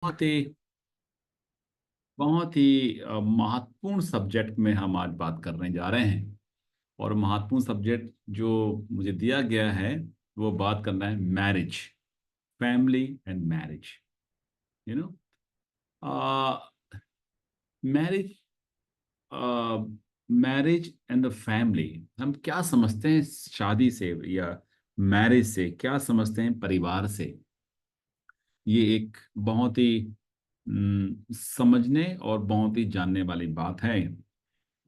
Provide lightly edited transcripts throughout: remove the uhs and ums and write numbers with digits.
बहुत ही बहुत ही महत्वपूर्ण सब्जेक्ट में हम आज बात करने जा रहे हैं। और महत्वपूर्ण सब्जेक्ट जो मुझे दिया गया है वो बात करना है marriage, family and marriage. You know marriage, marriage and the family. हम क्या समझते हैं शादी से या मैरिज से, क्या समझते हैं परिवार से? ये एक बहुत ही समझने और बहुत ही जानने वाली बात है।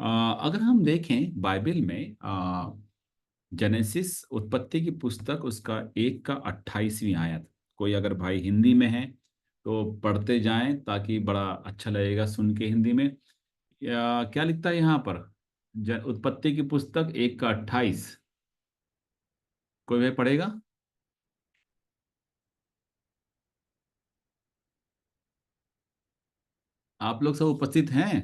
अगर हम देखें बाइबल में, जेनेसिस उत्पत्ति की पुस्तक उसका 1 का 28वीं आयत। कोई अगर भाई हिंदी में है तो पढ़ते जाएं ताकि बड़ा अच्छा लगेगा सुन के हिंदी में। क्या लिखता है यहाँ पर? उत्पत्ति की पुस्तक 1 का 28। कोई भाई पढ़ेगा? आप लोग सब उपस्थित हैं?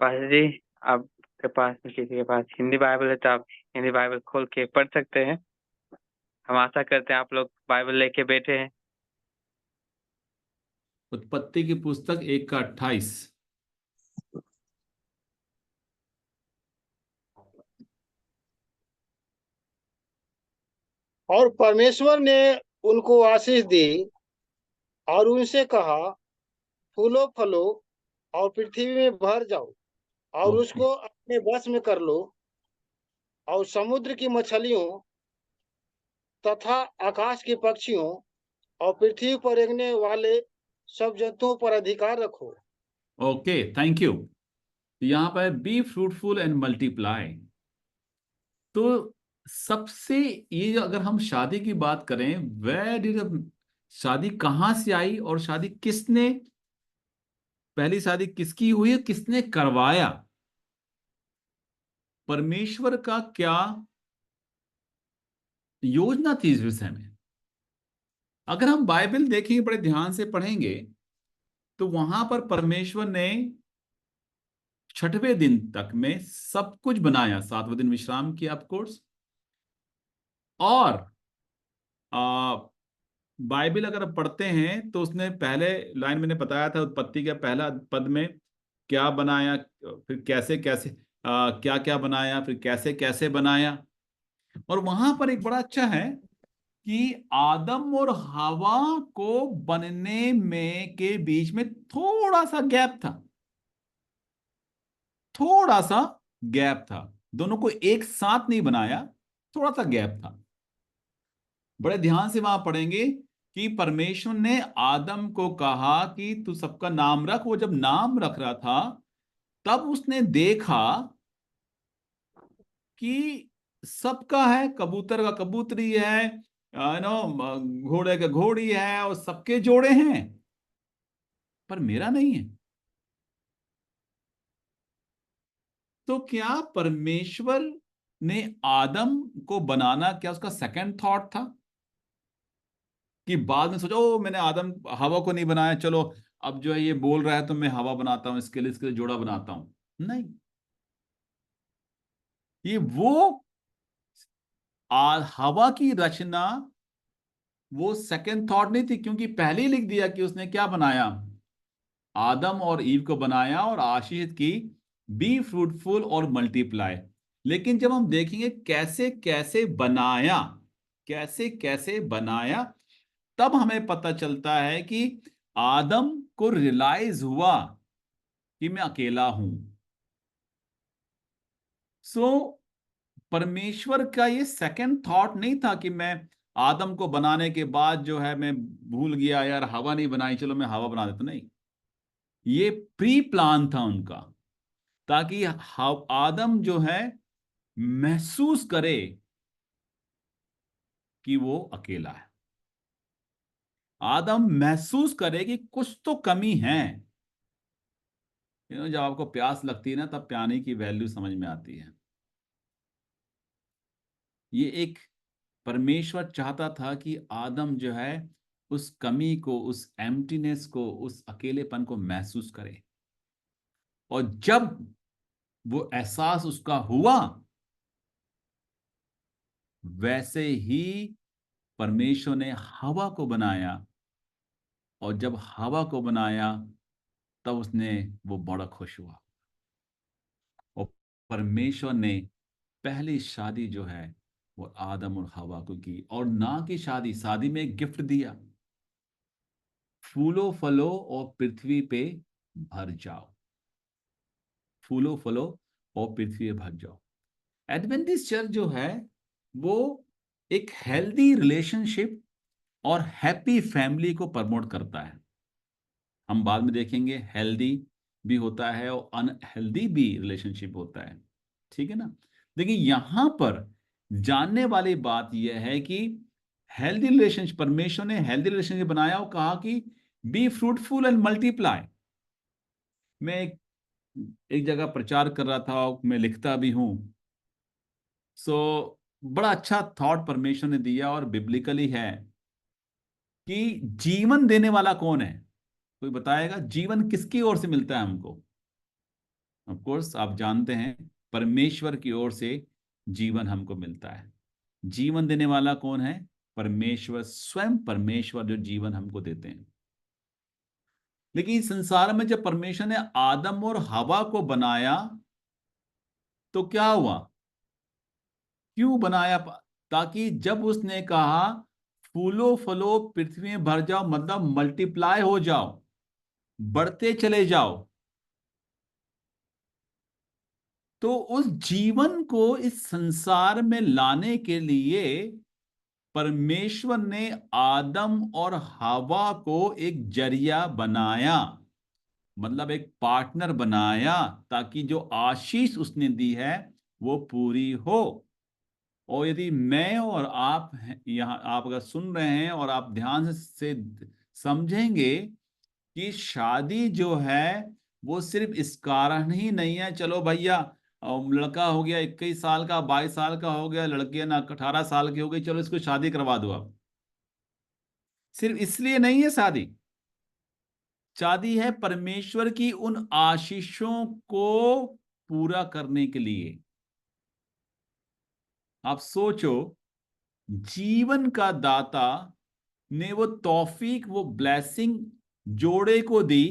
पास जी, आपके पास किसी के पास हिंदी बाइबल है तो आप हिंदी बाइबल खोल के पढ़ सकते हैं। हम आशा करते हैं आप लोग बाइबल लेके बैठे हैं। उत्पत्ति की पुस्तक 1 का 28। और परमेश्वर ने उनको आशीष दी और उनसे कहा, फूलो फलो और पृथ्वी में भर जाओ और ओके। उसको अपने बस में कर लो और समुद्र की मछलियों तथा आकाश के पक्षियों और पृथ्वी पर रेंगने वाले सब जंतुओं पर अधिकार रखो। Okay, thank you. यहाँ पर बी फ्रूटफुल एंड मल्टीप्लाई। तो सबसे, ये अगर हम शादी की बात करें, वेयर डिड शादी कहाँ से आई और शादी किसने, पहली शादी किसकी हुई है, किसने करवाया? परमेश्वर का क्या योजना थी इस विषय में? अगर हम बाइबल देखेंगे, बड़े ध्यान से पढ़ेंगे, तो वहां पर परमेश्वर ने 6वें दिन तक में सब कुछ बनाया। 7वें दिन विश्राम किया, ऑफ कोर्स। और आ, बाइबल अगर पढ़ते हैं तो उसने पहले लाइन मैंने बताया था, उत्पत्ति के पहला पद में क्या बनाया, फिर कैसे कैसे, क्या क्या बनाया, फिर कैसे कैसे बनाया। और वहां पर एक बड़ा अच्छा है कि आदम और हवा को बनने में के बीच में थोड़ा सा गैप था। थोड़ा सा गैप था। दोनों को एक साथ नहीं बनाया, थोड़ा सा गैप था। बड़े ध्यान से वहां पढ़ेंगे कि परमेश्वर ने आदम को कहा कि तू सबका नाम रख। वो जब नाम रख रहा था तब उसने देखा कि सबका है, कबूतर का कबूतरी है, घोड़े का घोड़ी है, और सबके जोड़े हैं, पर मेरा नहीं है। तो क्या परमेश्वर ने आदम को बनाना, क्या उसका सेकंड थॉट था कि बाद में सोचा ओ मैंने आदम हवा को नहीं बनाया, चलो अब जो है ये बोल रहा है तो मैं हवा बनाता हूं, इसके लिए जोड़ा बनाता हूं? नहीं। ये वो हवा की रचना वो सेकंड थॉट नहीं थी, क्योंकि पहले ही लिख दिया कि उसने क्या बनाया, आदम और ईव को बनाया और आशीष की, बी फ्रूटफुल और मल्टीप्लाई। लेकिन जब हम देखेंगे कैसे कैसे बनाया, कैसे कैसे बनाया, तब हमें पता चलता है कि आदम को रियलाइज हुआ कि मैं अकेला हूं। सो परमेश्वर का ये सेकंड थॉट नहीं था कि मैं आदम को बनाने के बाद जो है मैं भूल गया यार हवा नहीं बनाई, चलो मैं हवा बना देता। नहीं, ये प्री प्लान था उनका, ताकि आदम जो है महसूस करे कि वो अकेला है। आदम महसूस करे कि कुछ तो कमी है। जब आपको प्यास लगती है ना, तब पानी की वैल्यू समझ में आती है। ये एक, परमेश्वर चाहता था कि आदम जो है उस कमी को, उस एम्प्टीनेस को, उस अकेलेपन को महसूस करे। और जब वो एहसास उसका हुआ, वैसे ही परमेश्वर ने हवा को बनाया, और जब हवा को बनाया तब उसने वो बड़ा खुश हुआ। और परमेश्वर ने पहली शादी जो है वो आदम और हवा को की, और ना कि शादी, शादी में एक गिफ्ट दिया, फूलो फलो और पृथ्वी पे भर जाओ, फूलो फलो और पृथ्वी पे भर जाओ। एडवेंटिस्ट चर्च जो है वो एक हेल्दी रिलेशनशिप और हैप्पी फैमिली को प्रमोट करता है। हम बाद में देखेंगे हेल्दी भी होता है और अनहेल्दी भी रिलेशनशिप होता है, ठीक है ना। देखिए यहां पर जानने वाली बात यह है कि हेल्दी रिलेशनशिप, परमेश्वर ने हेल्दी रिलेशनशिप बनाया और कहा कि बी फ्रूटफुल एंड मल्टीप्लाई। मैं एक जगह प्रचार कर रहा था, मैं लिखता भी हूं। बड़ा अच्छा थॉट परमेश्वर ने दिया और बिब्लिकली है कि जीवन देने वाला कौन है। कोई बताएगा जीवन किसकी ओर से मिलता है हमको? ऑफ कोर्स आप जानते हैं, परमेश्वर की ओर से जीवन हमको मिलता है। जीवन देने वाला कौन है? परमेश्वर स्वयं, परमेश्वर जो जीवन हमको देते हैं। लेकिन इस संसार में जब परमेश्वर ने आदम और हवा को बनाया तो क्या हुआ? क्यों बनाया? ताकि जब उसने कहा फूलो फलो पृथ्वी में भर जाओ, मतलब मल्टीप्लाई हो जाओ, बढ़ते चले जाओ, तो उस जीवन को इस संसार में लाने के लिए परमेश्वर ने आदम और हवा को एक जरिया बनाया, मतलब एक पार्टनर बनाया, ताकि जो आशीष उसने दी है वो पूरी हो। और यदि मैं और आप यहाँ, आप अगर सुन रहे हैं और आप ध्यान से समझेंगे कि शादी जो है वो सिर्फ इस कारण ही नहीं है, चलो भैया लड़का हो गया 21 साल का, 22 साल का हो गया, लड़की ना 18 साल की हो गई, चलो इसको शादी करवा दो। अब सिर्फ इसलिए नहीं है शादी। शादी है परमेश्वर की उन आशीषों को पूरा करने के लिए। आप सोचो, जीवन का दाता ने वो तौफीक, वो ब्लेसिंग जोड़े को दी,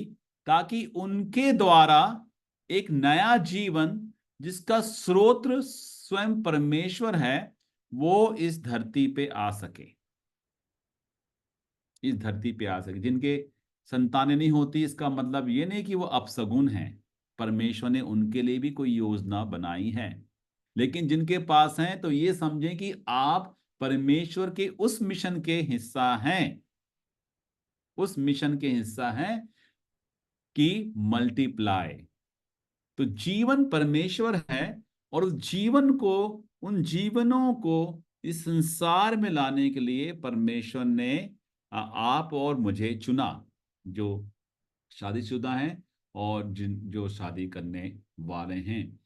ताकि उनके द्वारा एक नया जीवन, जिसका स्रोत स्वयं परमेश्वर है, वो इस धरती पे आ सके, इस धरती पे आ सके। जिनके संतानें नहीं होती, इसका मतलब ये नहीं कि वो अपसगुन है, परमेश्वर ने उनके लिए भी कोई योजना बनाई है। लेकिन जिनके पास हैं तो ये समझें कि आप परमेश्वर के उस मिशन के हिस्सा हैं, उस मिशन के हिस्सा हैं कि मल्टीप्लाई। तो जीवन परमेश्वर है, और उस जीवन को, उन जीवनों को इस संसार में लाने के लिए परमेश्वर ने आप और मुझे चुना, जो शादीशुदा हैं और जिन जो शादी करने वाले हैं।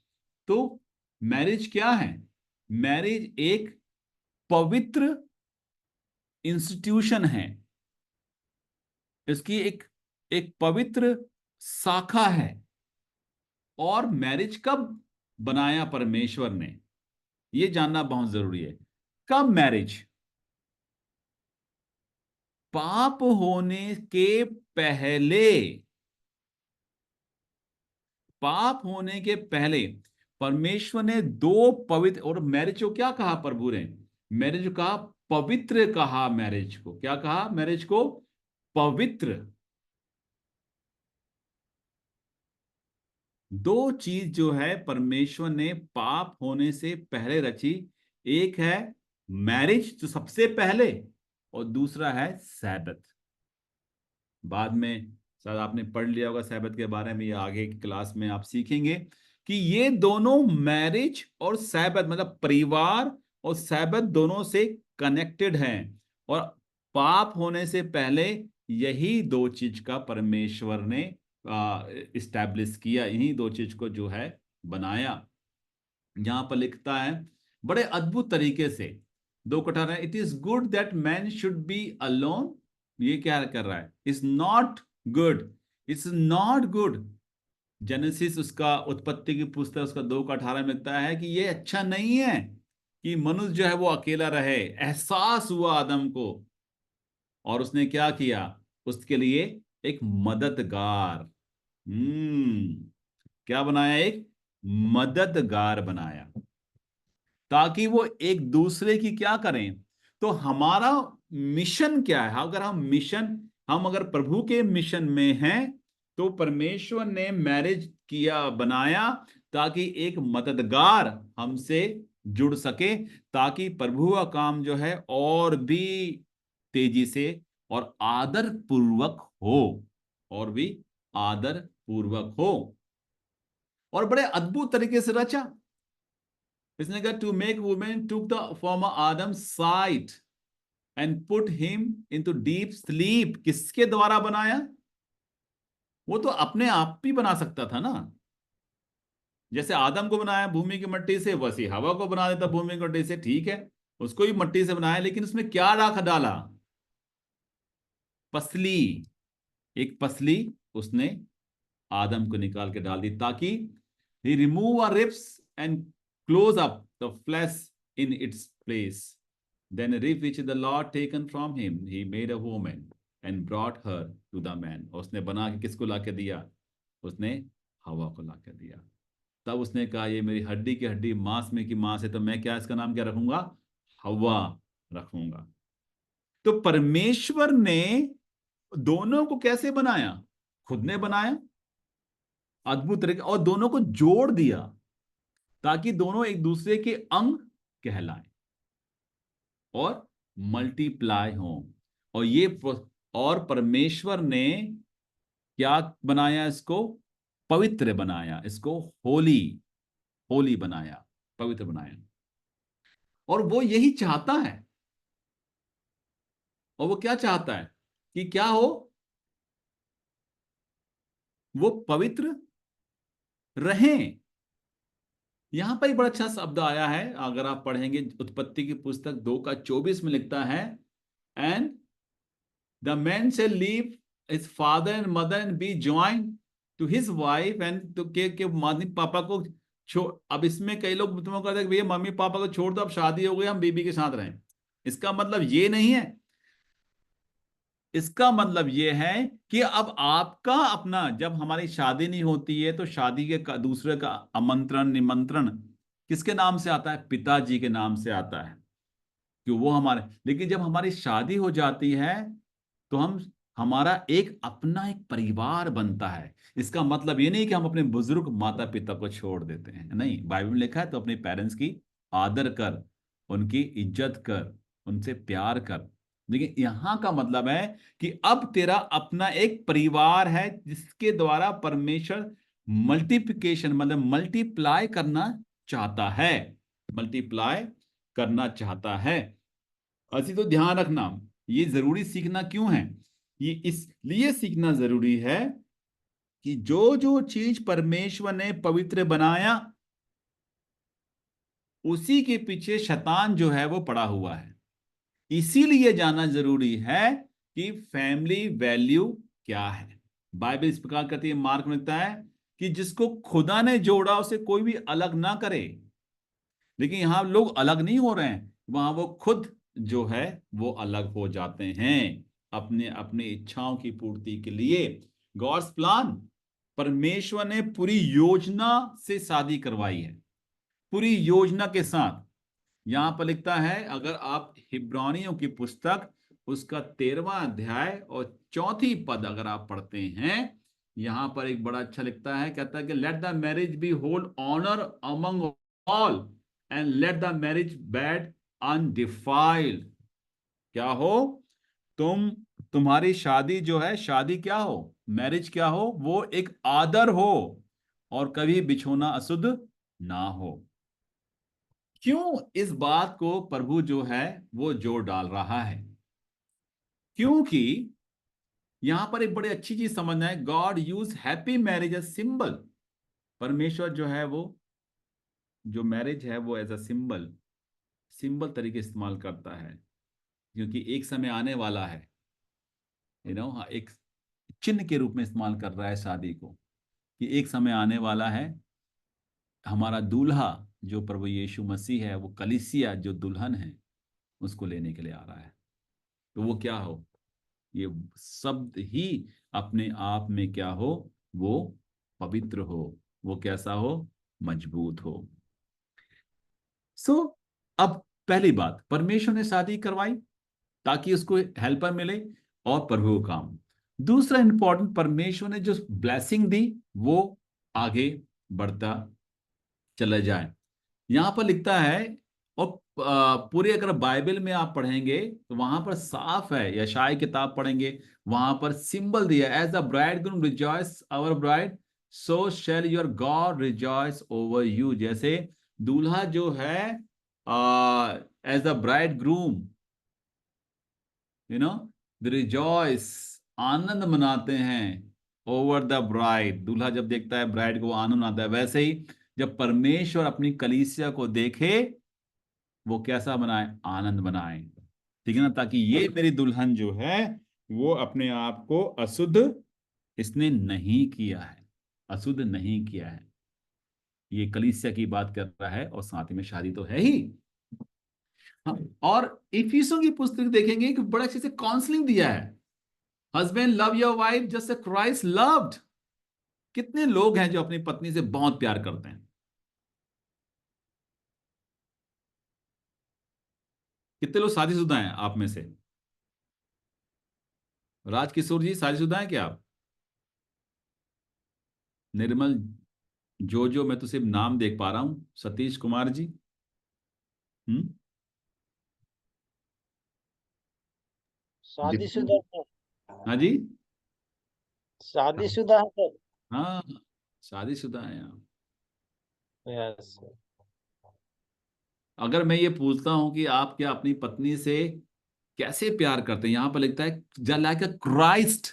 तो मैरिज क्या है? मैरिज एक पवित्र इंस्टीट्यूशन है, इसकी एक एक पवित्र शाखा है। और मैरिज कब बनाया परमेश्वर ने, यह जानना बहुत जरूरी है। कब मैरिज? पाप होने के पहले, पाप होने के पहले परमेश्वर ने दो पवित्र, और मैरिज को क्या कहा प्रभु ने? मैरिज को कहा पवित्र, कहा मैरिज को, क्या कहा? मैरिज को पवित्र। दो चीज जो है परमेश्वर ने पाप होने से पहले रची, एक है मैरिज जो सबसे पहले, और दूसरा है सैबत। बाद में शायद आपने पढ़ लिया होगा सैबत के बारे में, या आगे की क्लास में आप सीखेंगे कि ये दोनों, मैरिज और सैबत, मतलब परिवार और सैबत, दोनों से कनेक्टेड हैं। और पाप होने से पहले यही दो चीज का परमेश्वर ने इस्टेब्लिश किया, इन्हीं दो चीज को जो है बनाया। यहां पर लिखता है बड़े अद्भुत तरीके से, 2 कटार है, it is good that man should be alone. ये क्या कर रहा है? It's not good, it's not good genesis उसका उत्पत्ति की पुस्तक उसका 2 का 18 मिलता है कि ये अच्छा नहीं है कि मनुष्य जो है वो अकेला रहे। एहसास हुआ आदम को, और उसने क्या किया, उसके लिए एक मददगार, क्या बनाया, एक मददगार बनाया, ताकि वो एक दूसरे की क्या करें। तो हमारा मिशन क्या है, अगर हम अगर प्रभु के मिशन में हैं, तो परमेश्वर ने मैरिज किया, बनाया, ताकि एक मददगार हमसे जुड़ सके, ताकि प्रभु का काम जो है और भी तेजी से और आदर पूर्वक हो, और भी आदर पूर्वक हो। और बड़े अद्भुत तरीके से रचा। इसने कहा to make women took the form of Adam side and put him into deep sleep. किसके द्वारा बनाया? वो तो अपने आप भी बना सकता था ना। जैसे आदम को बनाया भूमि की मट्टी से, वैसे हवा को बना देता भूमि की मट्टी से, ठीक है, उसको भी मट्टी से बनाया, लेकिन उसमें क्या रख डाला? पसली। एक पसली उसने आदम को निकाल के डाल दी, ताकि he remove our ribs and close up the flesh in its place. Then a rib which the Lord taken from him, he made a woman and brought her to the man. उसने बना के किसको लाके दिया? उसने हवा को लाके दिया। तब उसने कहा ये मेरी हड्डी की हड्डी, मांस में की मांस है, तो मैं क्या इसका नाम क्या रखूंगा? हवा रखूंगा। तो परमेश्वर ने दोनों को कैसे बनाया? खुद ने बनाया अद्भुत तरीके, और दोनों को जोड़ दिया, ताकि दोनों एक दूसरे के अंग कहलाएं और मल्टीप्लाई हों। और और परमेश्वर ने क्या बनाया? इसको पवित्र बनाया, इसको होली, होली बनाया, पवित्र बनाया। और वो यही चाहता है। और वो क्या चाहता है कि क्या हो? वो पवित्र रहें। यहां पर एक बड़ा अच्छा शब्द आया है, अगर आप पढ़ेंगे उत्पत्ति की पुस्तक 2 का 24 में लिखता है, and the man shall leave his father and mother and be joined to his wife, and तो के मम्मी पापा को छोड़। अब इसमें कई लोग तुमको कहते हैं भैया मम्मी पापा को छोड़ दो, अब शादी हो गई, हम बीबी के साथ रहें। इसका मतलब ये नहीं है। इसका मतलब ये है कि अब आपका अपना, जब हमारी शादी नहीं होती है, तो शादी के दूसरे का आमंत्रण निमंत्रण किसके नाम से आता है? पिताजी के नाम से आता है, कि वो हमारे। लेकिन जब हमारी शादी हो जाती है, तो हमारा एक अपना एक परिवार बनता है। इसका मतलब ये नहीं कि हम अपने बुजुर्ग माता पिता को छोड़ देते हैं, नहीं। बाइबल में लिखा है तो अपने पेरेंट्स की आदर कर, उनकी इज्जत कर, उनसे प्यार कर। लेकिन यहां का मतलब है कि अब तेरा अपना एक परिवार है, जिसके द्वारा परमेश्वर मल्टीप्लिकेशन मतलब मल्टीप्लाई करना चाहता है, मल्टीप्लाई करना चाहता है। ऐसी तो ध्यान रखना, ये जरूरी सीखना क्यों है? ये इसलिए सीखना जरूरी है कि जो जो चीज परमेश्वर ने पवित्र बनाया, उसी के पीछे शैतान जो है वो पड़ा हुआ है। इसीलिए जानना जरूरी है कि फैमिली वैल्यू क्या है। बाइबल इस प्रकार कहती है, मार्क में लिखता है कि जिसको खुदा ने जोड़ा उसे कोई भी अलग ना करे। लेकिन यहां लोग अलग नहीं हो रहे हैं, वहां वो खुद जो है वो अलग हो जाते हैं अपने अपनी इच्छाओं की पूर्ति के लिए। गॉड्स प्लान, परमेश्वर ने पूरी योजना से शादी करवाई है, पूरी योजना के साथ। यहां पर लिखता है, अगर आप हिब्रानियों की पुस्तक उसका 13वां अध्याय और 4 पद अगर आप पढ़ते हैं, यहां पर एक बड़ा अच्छा लिखता है, कहता है कि let the marriage be hold honour among all and let the marriage bed undefiled. क्या हो? तुम्हारी शादी जो है, शादी क्या हो, मैरिज क्या हो? वो एक आदर हो, और कभी बिछोना अशुद्ध ना हो। क्यों इस बात को प्रभु जो है वो जोर डाल रहा है? क्योंकि यहां पर एक बड़ी अच्छी चीज समझना है, God use happy marriage as symbol. परमेश्वर जो है वो, जो मैरिज है वो एज अ सिंबल, सिंबल तरीके इस्तेमाल करता है। क्योंकि एक समय आने वाला है, एक चिन्ह के रूप में इस्तेमाल कर रहा है शादी को, कि एक समय आने वाला है, हमारा दूल्हा जो प्रभु यीशु मसीह है, वो कलीसिया जो दुल्हन है उसको लेने के लिए आ रहा है। तो वो क्या हो, ये शब्द ही अपने आप में क्या हो, वो पवित्र हो, वो कैसा हो, मजबूत हो। सो अब पहली बात, परमेश्वर ने शादी करवाई ताकि उसको हेल्पर मिले और प्रभु का काम। दूसरा इंपॉर्टेंट, परमेश्वर ने जो ब्लेसिंग दी वो आगे बढ़ता चला जाए। यहां पर लिखता है, और पूरे अगर बाइबल में आप पढ़ेंगे तो वहां पर साफ है, यशायाह किताब पढ़ेंगे वहां पर सिंबल दिया, as the bride groom rejoice over bride so shall your God rejoice over you. जैसे दूल्हा जो है as the bride groom, you know, the rejoice, आनंद मनाते हैं ओवर द ब्राइड। दूल्हा जब देखता है ब्राइड को आनंद आता है, वैसे ही जब परमेश्वर अपनी कलीसिया को देखे वो कैसा बनाए, आनंद बनाए। ठीक है ना, ताकि ये मेरी दुल्हन जो है वो अपने आप को अशुद्ध इसने नहीं किया है, अशुद्ध नहीं किया है। ये कलीसिया की बात कर रहा है और साथ में शादी तो है ही। हाँ, और इफिसियों की पुस्तक देखेंगे कि बड़ा अच्छे से काउंसलिंग दिया है, husband love your wife just Christ loved. कितने लोग हैं जो अपनी पत्नी से बहुत प्यार करते हैं? कितने लोग शादीशुदा हैं आप में से? राजकिशोर जी शादीशुदा हैं क्या आप? निर्मल, जो मैं तो सिर्फ नाम देख पा रहा हूं, सतीश कुमार जी। हम्म। शादीशुदा जितने, है। हाँ जी, शादीशुदा है सर। हाँ, शादीशुदा हैं आप। यस। अगर मैं ये पूछता हूं कि आप क्या अपनी पत्नी से कैसे प्यार करते हैं, यहां पर लिखता है like a Christ,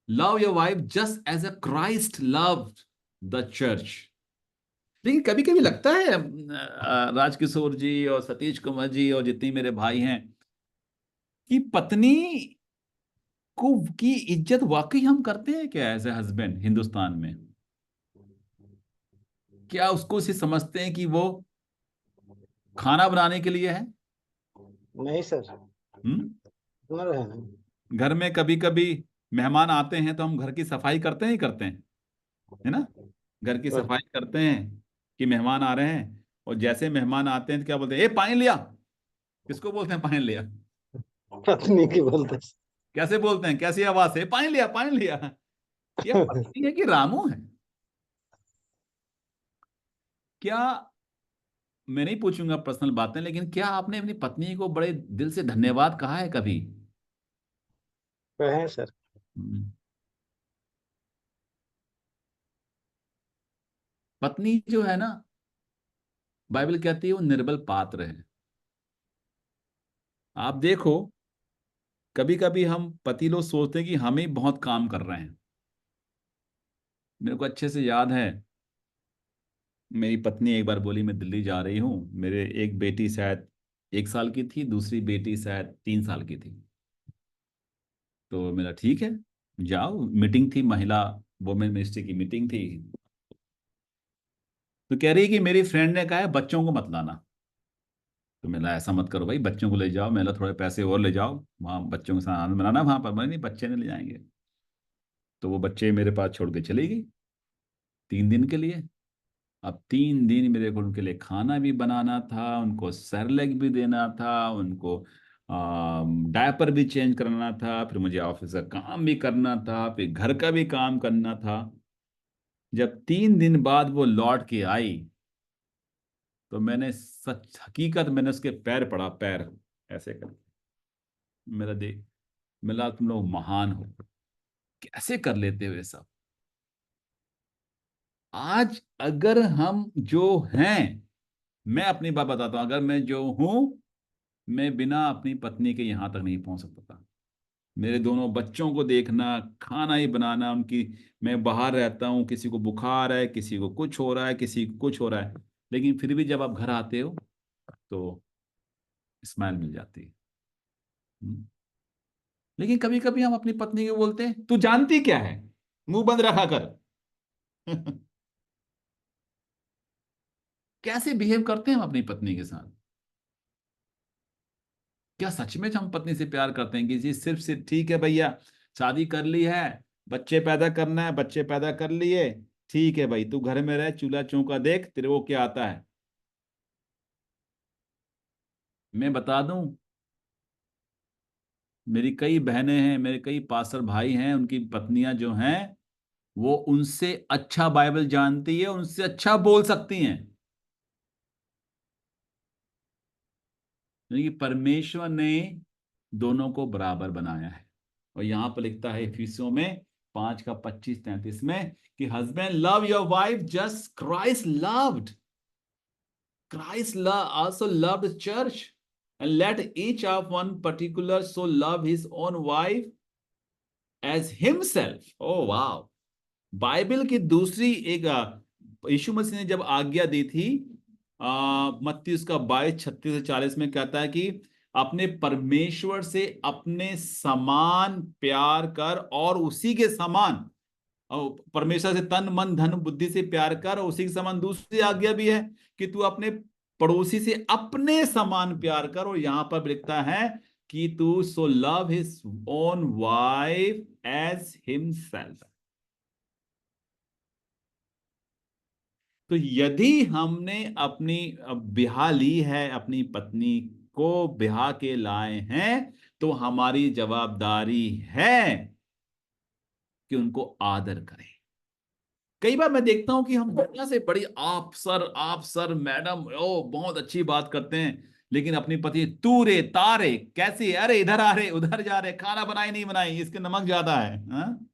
love your wife just as a Christ loved the church. लेकिन कभी कभी लगता है राजकिशोर जी और सतीश कुमार जी और जितने मेरे भाई हैं, कि पत्नी को की इज्जत वाकई हम करते हैं क्या एज ए हस्बैंड हिंदुस्तान में? क्या उसको से समझते हैं कि वो खाना बनाने के लिए है? नहीं सर। हम्म। सुन रहे हैं। घर में कभी कभी मेहमान आते हैं तो हम घर की सफाई करते हैं ही करते हैं, है ना? घर की और सफाई करते हैं कि मेहमान आ रहे हैं, और जैसे मेहमान आते हैं तो क्या बोलते हैं, ए पानी लिया। किसको बोलते हैं पानी लिया? पत्नी की बोलते कैसे बोलते हैं, कैसी आवाज से, पानी लिया पानी लिया? ये हैं। पत्नी है कि रामू है? क्या, मैं नहीं पूछूंगा पर्सनल बातें, लेकिन क्या आपने अपनी पत्नी को बड़े दिल से धन्यवाद कहा है कभी? कहें सर। हम्म। पत्नी जो है ना, बाइबल कहती है वो निर्बल पात्र है। आप देखो, कभी कभी हम पति लोग सोचते हैं कि हम ही बहुत काम कर रहे हैं। मेरे को अच्छे से याद है, मेरी पत्नी एक बार बोली मैं दिल्ली जा रही हूँ, मेरे एक बेटी शायद 1 साल की थी, दूसरी बेटी शायद 3 साल की थी। तो मेरा ठीक है, जाओ, मीटिंग थी, महिला वुमेन मिनिस्ट्री की मीटिंग थी। तो कह रही कि मेरी फ्रेंड ने कहा है बच्चों को मत लाना। तो मैंने ऐसा मत करो भाई, बच्चों को ले जाओ, मैंने थोड़े पैसे और ले जाओ, वहाँ बच्चों के साथ आनंद मनाना वहां पर। मैंने नहीं, बच्चे नहीं ले जाएंगे। तो वो बच्चे मेरे पास छोड़ के चली गई 3 दिन के लिए। अब 3 दिन मेरे को उनके लिए खाना भी बनाना था, उनको सेरेलैक भी देना था, उनको डायपर भी चेंज करना था, फिर मुझे ऑफिस का काम भी करना था, फिर घर का भी काम करना था। जब 3 दिन बाद वो लौट के आई तो मैंने सच हकीकत, मैंने उसके पैर पड़ा, पैर ऐसे कर, मेरा देख, मिला तुम लोग महान हो, कैसे कर लेते हो ये सब? आज अगर हम जो हैं, मैं अपनी बात बताता हूं, अगर मैं जो हूं, मैं बिना अपनी पत्नी के यहां तक नहीं पहुंच सकता था। मेरे दोनों बच्चों को देखना, खाना ही बनाना उनकी, मैं बाहर रहता हूँ, किसी को बुखार है, किसी को कुछ हो रहा है, किसी को कुछ हो रहा है, लेकिन फिर भी जब आप घर आते हो तो स्माइल मिल जाती है। हम्म। लेकिन कभी कभी हम अपनी पत्नी को बोलते हैं तू जानती क्या है, मुंह बंद रखा कर। कैसे बिहेव करते हैं हम अपनी पत्नी के साथ? क्या सच में हम पत्नी से प्यार करते हैं कि जी सिर्फ से ठीक है भैया, शादी कर ली है, बच्चे पैदा करना है, बच्चे पैदा कर लिए, ठीक है भाई, तू घर में रह, चूल्हा चौका देख, तेरे को क्या आता है? मैं बता दूं, मेरी कई बहनें हैं, मेरे कई पासर भाई हैं, उनकी पत्नियां जो हैं वो उनसे अच्छा बाइबल जानती है, उनसे अच्छा बोल सकती हैं। यानी कि परमेश्वर ने दोनों को बराबर बनाया है। और यहां पर लिखता है इफिसियों में 5:25-33 में कि husband love your wife just Christ also loved the church and let each of one particular so love his own wife as himself. Oh wow! Bible की दूसरी एक यीशु मसीह ने जब आज्ञा दी थी, मत्ती उसका 22:36 से 40 में कहता है कि अपने परमेश्वर से अपने समान प्यार कर और उसी के समान, और परमेश्वर से तन मन धन बुद्धि से प्यार कर, और उसी के समान दूसरी आज्ञा भी है कि तू अपने पड़ोसी से अपने समान प्यार कर। और यहां पर लिखता है कि तू so love his own wife as himself. तो यदि हमने अपनी ब्याह ली है, अपनी पत्नी को ब्याह के लाए हैं, तो हमारी जवाबदारी है कि उनको आदर करें। कई बार मैं देखता हूं कि हम दुनिया से बड़ी आप सर मैडम ओ बहुत अच्छी बात करते हैं, लेकिन अपनी पति तू रे तारे कैसी, अरे इधर आ रहे उधर जा रहे, खाना बनाई नहीं बनाई, इसके नमक ज्यादा है। हाँ?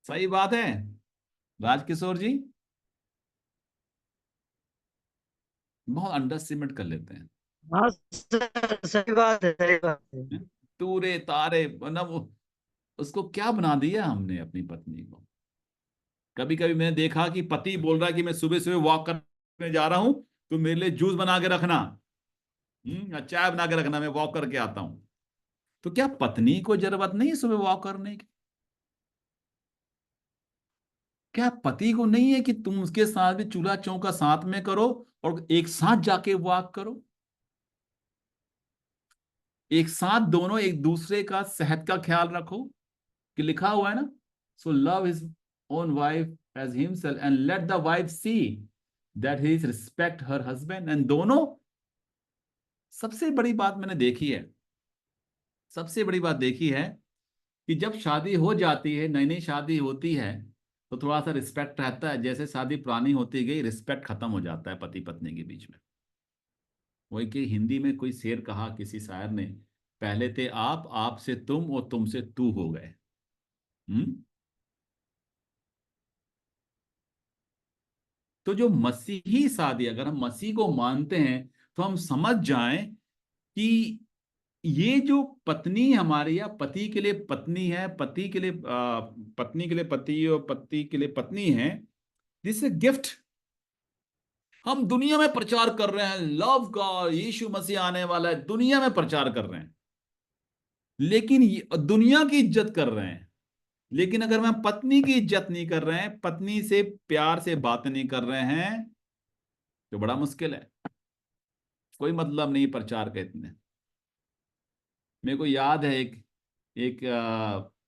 सही बात है राजकिशोर जी, बहुत अंडर कर लेते हैं। हाँ सर, सही बात है, सही बात है। तू रे तारे मतलब उसको क्या बना दिया हमने अपनी पत्नी को। कभी कभी मैंने देखा कि पति बोल रहा है कि मैं सुबह सुबह वॉक करने जा रहा हूं, तो मेरे लिए जूस बना के रखना, चाय बना के रखना, मैं वॉक करके आता हूं। तो क्या पत्नी को जरूरत नहीं है सुबह वॉक करने की? क्या पति को नहीं है कि तुम उसके साथ भी चूल्हा चौका साथ में करो और एक साथ जाके वॉक करो, एक साथ दोनों एक दूसरे का सेहत का ख्याल रखो? कि लिखा हुआ है ना, so love his own wife as himself and let the wife see that he respect her husband. And दोनों, सबसे बड़ी बात मैंने देखी है, सबसे बड़ी बात देखी है कि जब शादी हो जाती है, नई नई शादी होती है, तो थोड़ा सा रिस्पेक्ट रहता है, जैसे शादी पुरानी होती गई रिस्पेक्ट खत्म हो जाता है पति पत्नी के बीच में। वही कि हिंदी में कोई शेर कहा किसी शायर ने, पहले थे आप से तुम और तुमसे तू हो गए। हम्म। तो जो मसीही शादी, अगर हम मसीह को मानते हैं, तो हम समझ जाएं कि ये जो पत्नी हमारी या पति के लिए पत्नी है, पति के लिए पत्नी के लिए पति और पति के लिए पत्नी है, दिस ए गिफ्ट। हम दुनिया में प्रचार कर रहे हैं लव का, यीशु मसीह आने वाला है, दुनिया में प्रचार कर रहे हैं, लेकिन दुनिया की इज्जत कर रहे हैं, लेकिन अगर मैं पत्नी की इज्जत नहीं कर रहे हैं, पत्नी से प्यार से बात नहीं कर रहे हैं, तो बड़ा मुश्किल है। कोई मतलब नहीं प्रचार का इतने। मेरे को याद है एक एक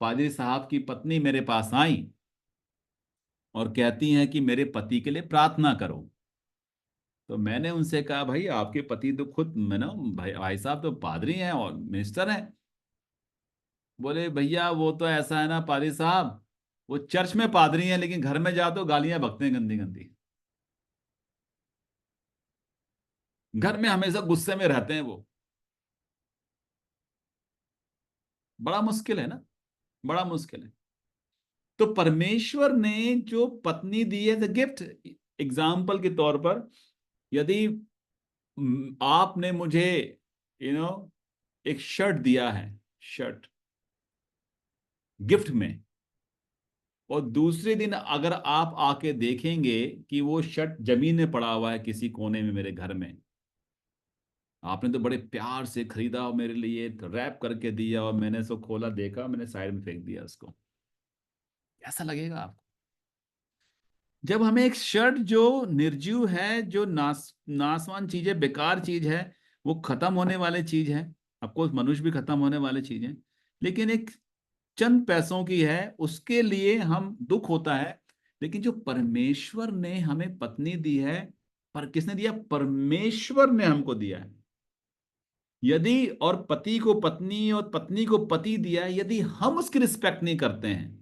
पादरी साहब की पत्नी मेरे पास आई और कहती हैं कि मेरे पति के लिए प्रार्थना करो। तो मैंने उनसे कहा भाई आपके पति तो खुद मैं ना भाई भाई साहब तो पादरी हैं और मिनिस्टर हैं। बोले भैया वो तो ऐसा है ना पादरी साहब, वो चर्च में पादरी हैं लेकिन घर में जाओ तो गालियां बकते हैं गंदी गंदी, घर में हमेशा गुस्से में रहते हैं वो। बड़ा मुश्किल है ना, बड़ा मुश्किल है। तो परमेश्वर ने जो पत्नी दी है द गिफ्ट, एग्जाम्पल के तौर पर, यदि आपने मुझे यू नो एक शर्ट दिया है, शर्ट गिफ्ट में, और दूसरे दिन अगर आप आके देखेंगे कि वो शर्ट जमीन में पड़ा हुआ है किसी कोने में मेरे घर में, आपने तो बड़े प्यार से खरीदा और मेरे लिए रैप करके दिया, और मैंने उसको खोला देखा, मैंने साइड में फेंक दिया उसको, कैसा लगेगा आपको? जब हमें एक शर्ट जो निर्जीव है, जो नासवान चीज है, बेकार चीज है, वो खत्म होने वाली चीज है, ऑफकोर्स मनुष्य भी खत्म होने वाली चीज है, लेकिन एक चंद पैसों की है, उसके लिए हम दुख होता है। लेकिन जो परमेश्वर ने हमें पत्नी दी है, पर किसने दिया? परमेश्वर ने हमको दिया है। यदि और पति को पत्नी और पत्नी को पति दिया है, यदि हम उसकी रिस्पेक्ट नहीं करते हैं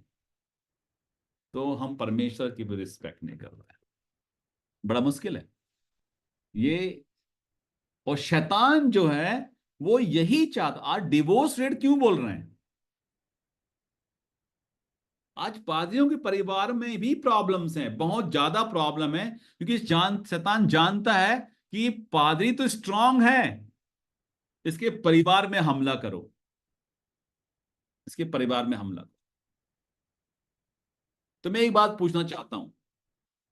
तो हम परमेश्वर की भी रिस्पेक्ट नहीं कर रहे हैं। बड़ा मुश्किल है ये। और शैतान जो है वो यही चाहता। आज डिवोर्स रेट क्यों बोल रहे हैं? आज पादरियों के परिवार में भी प्रॉब्लम्स हैं, बहुत ज्यादा प्रॉब्लम है, क्योंकि शैतान जानता है कि पादरी तो स्ट्रांग है, इसके परिवार में हमला करो, इसके परिवार में हमला करो। तो मैं एक बात पूछना चाहता हूं,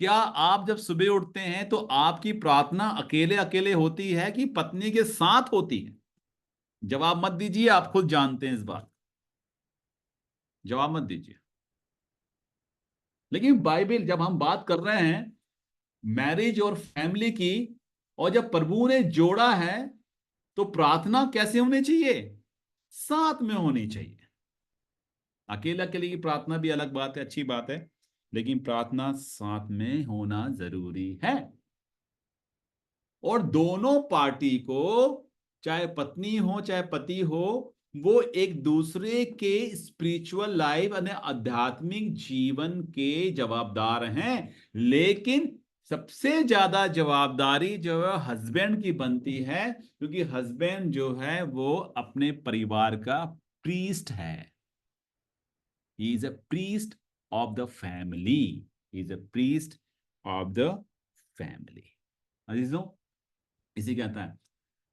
क्या आप जब सुबह उठते हैं तो आपकी प्रार्थना अकेले अकेले होती है कि पत्नी के साथ होती है? जवाब मत दीजिए, आप खुद जानते हैं इस बात, जवाब मत दीजिए। लेकिन बाइबल, जब हम बात कर रहे हैं मैरिज और फैमिली की, और जब प्रभु ने जोड़ा है, तो प्रार्थना कैसे होनी चाहिए? साथ में होनी चाहिए। अकेला अकेले की प्रार्थना भी अलग बात है, अच्छी बात है, लेकिन प्रार्थना साथ में होना जरूरी है। और दोनों पार्टी को, चाहे पत्नी हो चाहे पति हो, वो एक दूसरे के स्पिरिचुअल लाइफ यानी आध्यात्मिक जीवन के जवाबदार हैं। लेकिन सबसे ज्यादा जवाबदारी जो है हस्बैंड की बनती है, क्योंकि हस्बैंड जो है वो अपने परिवार का प्रीस्ट है। He is a priest of the family, he is a priest of the family. अजीजों, इसी कहता है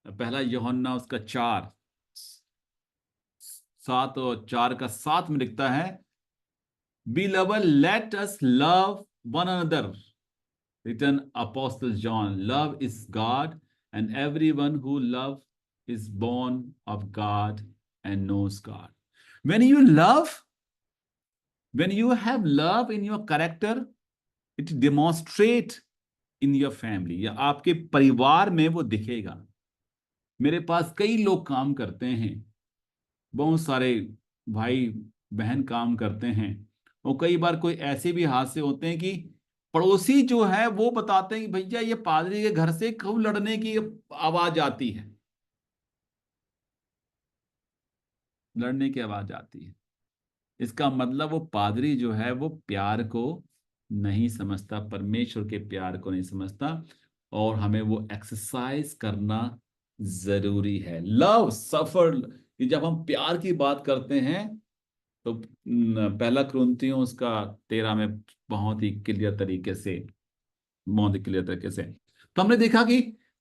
पहला यूहन्ना उसका 4:7 और 4 का 7 में लिखता है, Beloved, let us love one another. Written Apostle John, love is God, and everyone who loves is born of God and knows God. When you love, when you have love in your character, it demonstrates in your family, या आपके परिवार में वो दिखेगा। मेरे पास कई लोग काम करते हैं, बहुत सारे भाई बहन काम करते हैं, और कई बार कोई ऐसे भी हादसे होते हैं कि पड़ोसी जो है वो बताते हैं कि भैया ये पादरी के घर से खूब लड़ने की आवाज आती है, लड़ने की आवाज आती है। इसका मतलब वो पादरी जो है वो प्यार को नहीं समझता, परमेश्वर के प्यार को नहीं समझता, और हमें वो एक्सरसाइज करना जरूरी है। लव सफर, जब हम प्यार की बात करते हैं तो पहला कुरिन्थियों उसका 13 में बहुत ही क्लियर तरीके से, बहुत ही क्लियर तरीके से, तो हमने देखा कि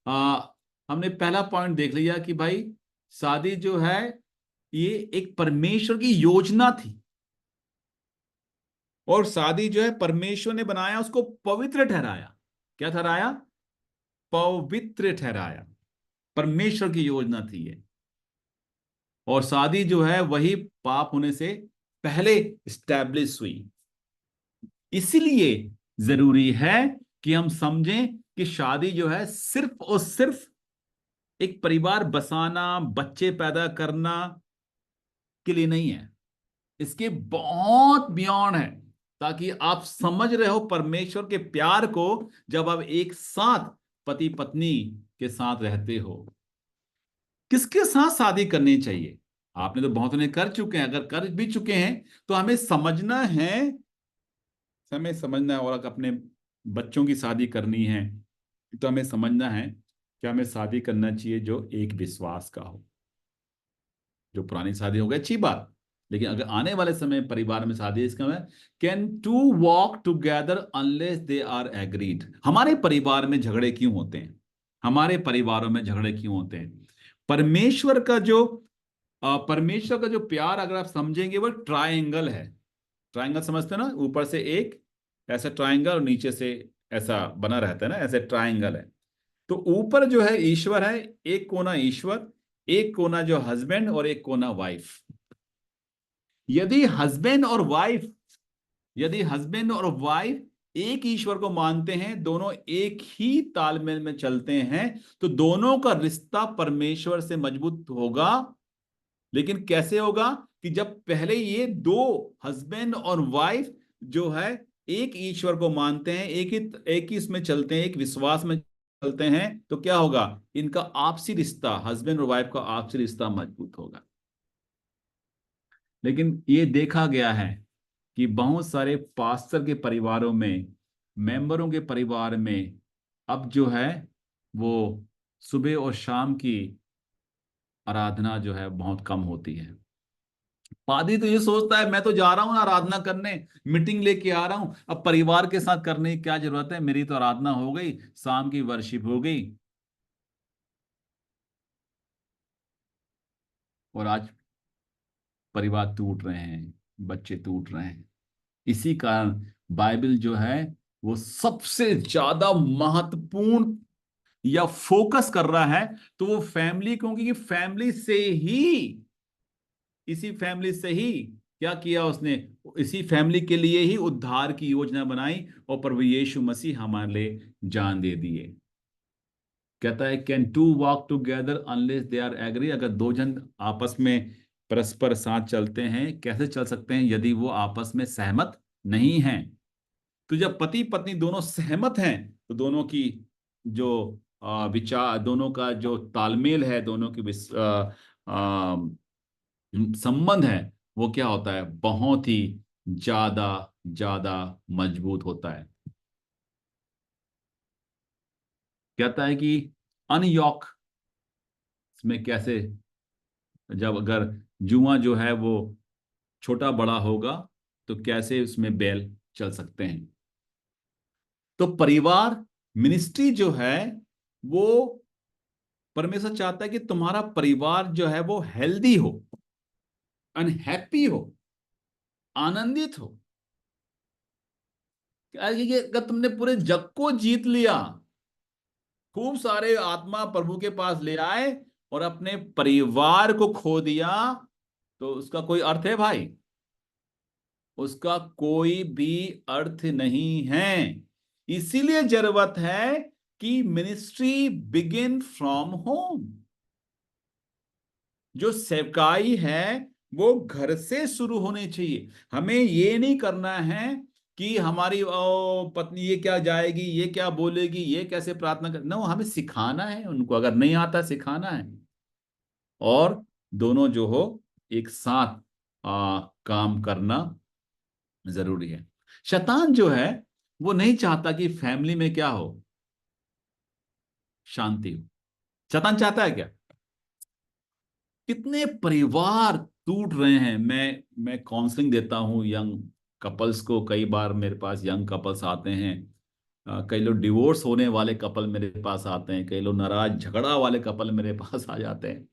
हमने पहला पॉइंट देख लिया कि भाई शादी जो है ये एक परमेश्वर की योजना थी, और शादी जो है परमेश्वर ने बनाया, उसको पवित्र ठहराया। क्या ठहराया? पवित्र ठहराया। परमेश्वर की योजना थी ये। और शादी जो है वही पाप होने से पहले स्टैब्लिश हुई। इसीलिए जरूरी है कि हम समझें कि शादी जो है सिर्फ और सिर्फ एक परिवार बसाना, बच्चे पैदा करना के लिए नहीं है, इसके बहुत बियॉन्ड है, ताकि आप समझ रहे हो परमेश्वर के प्यार को जब आप एक साथ पति पत्नी के साथ रहते हो। किसके साथ शादी करनी चाहिए? आपने तो बहुतों ने कर चुके हैं, अगर कर भी चुके हैं तो हमें समझना है, और अपने बच्चों की शादी करनी है तो हमें समझना है कि हमें शादी करना चाहिए जो एक विश्वास का हो। जो पुरानी शादी हो गई अच्छी बात, लेकिन अगर आने वाले समय परिवार में शादी, इसका मतलब can two walk together unless they are agreed. हमारे परिवार में झगड़े क्यों होते हैं? हमारे परिवारों में झगड़े क्यों होते हैं? परमेश्वर का जो प्यार अगर आप समझेंगे वो ट्रायंगल है। ट्रायंगल समझते हैं ना? ऊपर से एक ऐसा ट्रायंगल और नीचे से ऐसा बना रहता है ना, ऐसे ट्रायंगल है। तो ऊपर जो है ईश्वर है, एक कोना ईश्वर, एक कोना जो हस्बैंड और एक कोना वाइफ। यदि हस्बैंड और वाइफ यदि हस्बैंड और वाइफ एक ईश्वर को मानते हैं, दोनों एक ही तालमेल में चलते हैं, तो दोनों का रिश्ता परमेश्वर से मजबूत होगा। लेकिन कैसे होगा? कि जब पहले ये दो हस्बैंड और वाइफ जो है एक ईश्वर को मानते हैं, एक ही इसमें चलते हैं, एक विश्वास में चलते हैं, तो क्या होगा? इनका आपसी रिश्ता, हस्बैंड और वाइफ का आपसी रिश्ता मजबूत होगा। लेकिन ये देखा गया है कि बहुत सारे पास्टर के परिवारों में, मेंबरों के परिवार में अब जो है वो सुबह और शाम की आराधना जो है बहुत कम होती है। पादरी तो ये सोचता है मैं तो जा रहा हूं ना आराधना करने, मीटिंग लेके आ रहा हूं, अब परिवार के साथ करने की क्या जरूरत है, मेरी तो आराधना हो गई, शाम की वर्शिप हो गई। और आज परिवार टूट रहे हैं, बच्चे टूट रहे हैं। इसी कारण बाइबल जो है वो सबसे ज्यादा महत्वपूर्ण या फोकस कर रहा है तो वो फैमिली, क्योंकि फैमिली से ही, इसी फैमिली से ही क्या किया उसने, इसी फैमिली के लिए ही उद्धार की योजना बनाई और प्रभु यीशु मसीह हमारे लिए जान दे दिए। कहता है can two walk together unless they are agree, अगर दो जन आपस में परस्पर साथ चलते हैं, कैसे चल सकते हैं यदि वो आपस में सहमत नहीं हैं? तो जब पति पत्नी दोनों सहमत हैं तो दोनों की जो विचार, दोनों का जो तालमेल है, दोनों की संबंध है, वो क्या होता है? बहुत ही ज्यादा ज्यादा मजबूत होता है। कहता है कि अनयॉक में कैसे, जब अगर जुआ जो है वो छोटा बड़ा होगा तो कैसे उसमें बैल चल सकते हैं? तो परिवार मिनिस्ट्री जो है वो, परमेश्वर चाहता है कि तुम्हारा परिवार जो है वो हेल्दी हो, अनहैप्पी हो, आनंदित हो। कि अगर तुमने पूरे जग को जीत लिया, खूब सारे आत्मा प्रभु के पास ले आए और अपने परिवार को खो दिया, तो उसका कोई अर्थ है भाई? उसका कोई भी अर्थ नहीं है। इसीलिए जरूरत है कि मिनिस्ट्री बिगिन फ्रॉम होम। जो सेवकाई है वो घर से शुरू होनी चाहिए। हमें ये नहीं करना है कि हमारी पत्नी ये क्या जाएगी, ये क्या बोलेगी, ये कैसे प्रार्थना कर, नो, हमें सिखाना है उनको, अगर नहीं आता सिखाना है। और दोनों जो हो एक साथ काम करना जरूरी है। शैतान जो है वो नहीं चाहता कि फैमिली में क्या हो, शांति हो। शैतान चाहता है क्या? कितने परिवार टूट रहे हैं। मैं काउंसलिंग देता हूँ यंग कपल्स को, कई बार मेरे पास यंग कपल्स आते हैं, कई लोग डिवोर्स होने वाले कपल मेरे पास आते हैं, कई लोग नाराज झगड़ा वाले कपल मेरे पास आ जाते हैं।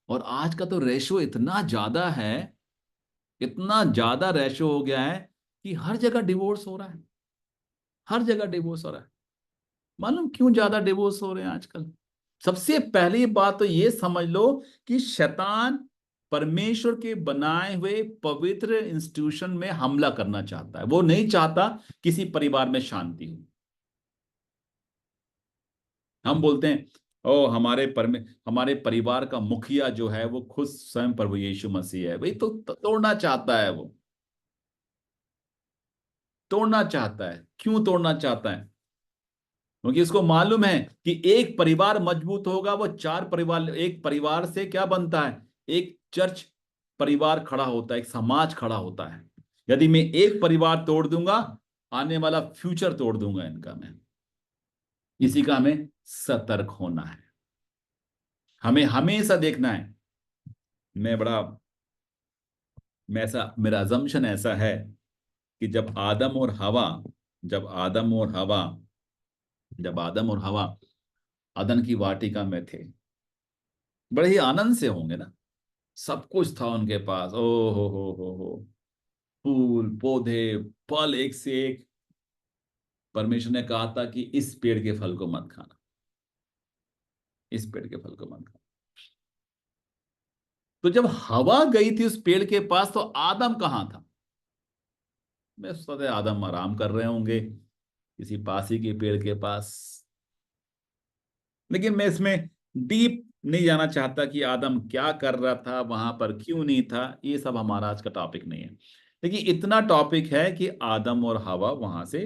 और आज का तो रेशो इतना ज्यादा है, इतना ज्यादा रेशो हो गया है कि हर जगह डिवोर्स हो रहा है, हर जगह डिवोर्स हो रहा है। मालूम क्यों ज्यादा डिवोर्स हो रहे हैं आजकल? सबसे पहली बात तो ये समझ लो कि शैतान परमेश्वर के बनाए हुए पवित्र इंस्टीट्यूशन में हमला करना चाहता है। वो नहीं चाहता किसी परिवार में शांति हो। हम बोलते हैं ओ हमारे परिवार का मुखिया जो है वो खुद स्वयं प्रभु यीशु मसीह है। भाई तो तोड़ना चाहता है, वो तोड़ना चाहता है। क्यों तोड़ना चाहता है? क्योंकि इसको मालूम है कि एक परिवार मजबूत होगा, वो चार परिवार, एक परिवार से क्या बनता है? एक चर्च परिवार खड़ा होता है, एक समाज खड़ा होता है। यदि मैं एक परिवार तोड़ दूंगा, आने वाला फ्यूचर तोड़ दूंगा इनका मैं। इसी का हमें सतर्क होना है, हमें हमेशा देखना है। मैं बड़ा मैं ऐसा मेरा अजम्पशन ऐसा है कि जब आदम और हवा जब आदम और हवा अदन की वाटिका में थे, बड़े ही आनंद से होंगे ना, सब कुछ था उनके पास, ओ हो, फूल पौधे, फल एक से एक। परमेश्वर ने कहा था कि इस पेड़ के फल को मत खाना, इस पेड़ के फल को मत खाना। तो जब हवा गई थी उस पेड़ के पास तो आदम कहाँ था? मैं सोचता था आदम आराम कर रहे होंगे किसी पासी के पेड़ के पास, लेकिन मैं इसमें डीप नहीं जाना चाहता कि आदम क्या कर रहा था, वहां पर क्यों नहीं था। ये सब हमारा आज का टॉपिक नहीं है। लेकिन इतना टॉपिक है कि आदम और हवा वहां से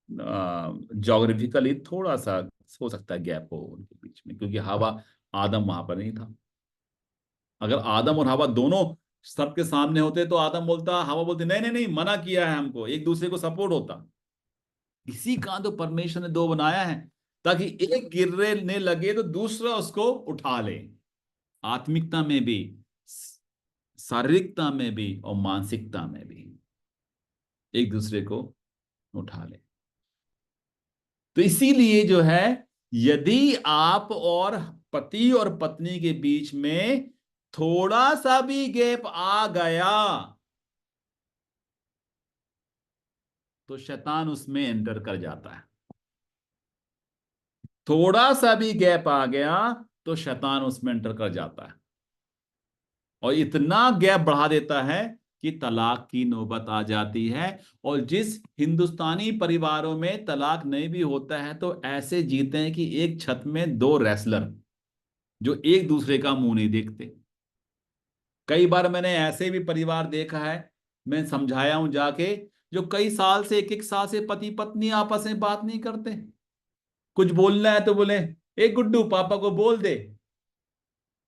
जोग्राफिकली थोड़ा सा हो सकता है गैप हो उनके बीच में, क्योंकि हवा, आदम वहां पर नहीं था। अगर आदम और हवा दोनों सबके सामने होते तो आदम बोलता, हवा बोलती नहीं नहीं नहीं, मना किया है हमको, एक दूसरे को सपोर्ट होता। इसी का तो परमेश्वर ने दो बनाया है, ताकि एक गिरने लगे तो दूसरा उसको उठा ले, आत्मिकता में भी, शारीरिकता में भी और मानसिकता में भी एक दूसरे को उठा ले। तो इसीलिए जो है, यदि आप और पति और पत्नी के बीच में थोड़ा सा भी गैप आ गया तो शैतान उसमें एंटर कर जाता है। थोड़ा सा भी गैप आ गया तो शैतान उसमें एंटर कर जाता है, और इतना गैप बढ़ा देता है कि तलाक की नौबत आ जाती है। और जिस हिंदुस्तानी परिवारों में तलाक नहीं भी होता है तो ऐसे जीते हैं कि एक छत में दो रेसलर जो एक दूसरे का मुंह नहीं देखते। कई बार मैंने ऐसे भी परिवार देखा है, मैं समझाया हूं जाके, जो कई साल से, एक एक साल से पति पत्नी आपस में बात नहीं करते। कुछ बोलना है तो बोले, ए गुड्डू पापा को बोल दे,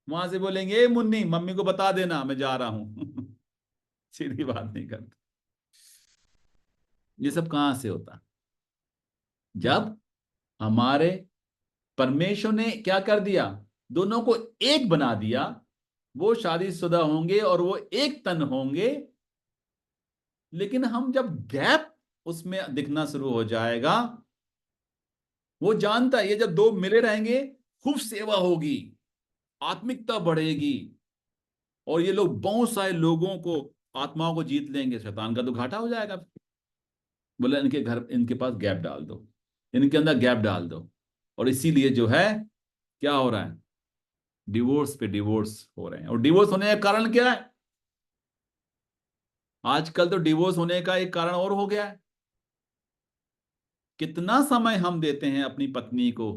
वहां से बोलेंगे ए मुन्नी मम्मी को बता देना मैं जा रहा हूं। सीधी बात नहीं करते। ये सब कहां से होता? जब हमारे परमेश्वर ने क्या कर दिया, दोनों को एक बना दिया। वो शादीशुदा होंगे और वो एक तन होंगे, लेकिन हम जब गैप उसमें दिखना शुरू हो जाएगा, वो जानता है ये जब दो मिले रहेंगे खूब सेवा होगी, आत्मिकता बढ़ेगी, और ये लोग बहुत सारे लोगों को, आत्माओं को जीत लेंगे। शैतान का तो घाटा हो जाएगा। बोले इनके घर, इनके पास गैप डाल दो, इनके अंदर गैप डाल दो। और इसीलिए जो है क्या हो रहा है, डिवोर्स पे डिवोर्स हो रहे हैं। और डिवोर्स होने का कारण क्या है? आजकल तो डिवोर्स होने का एक कारण और हो गया है, कितना समय हम देते हैं अपनी पत्नी को।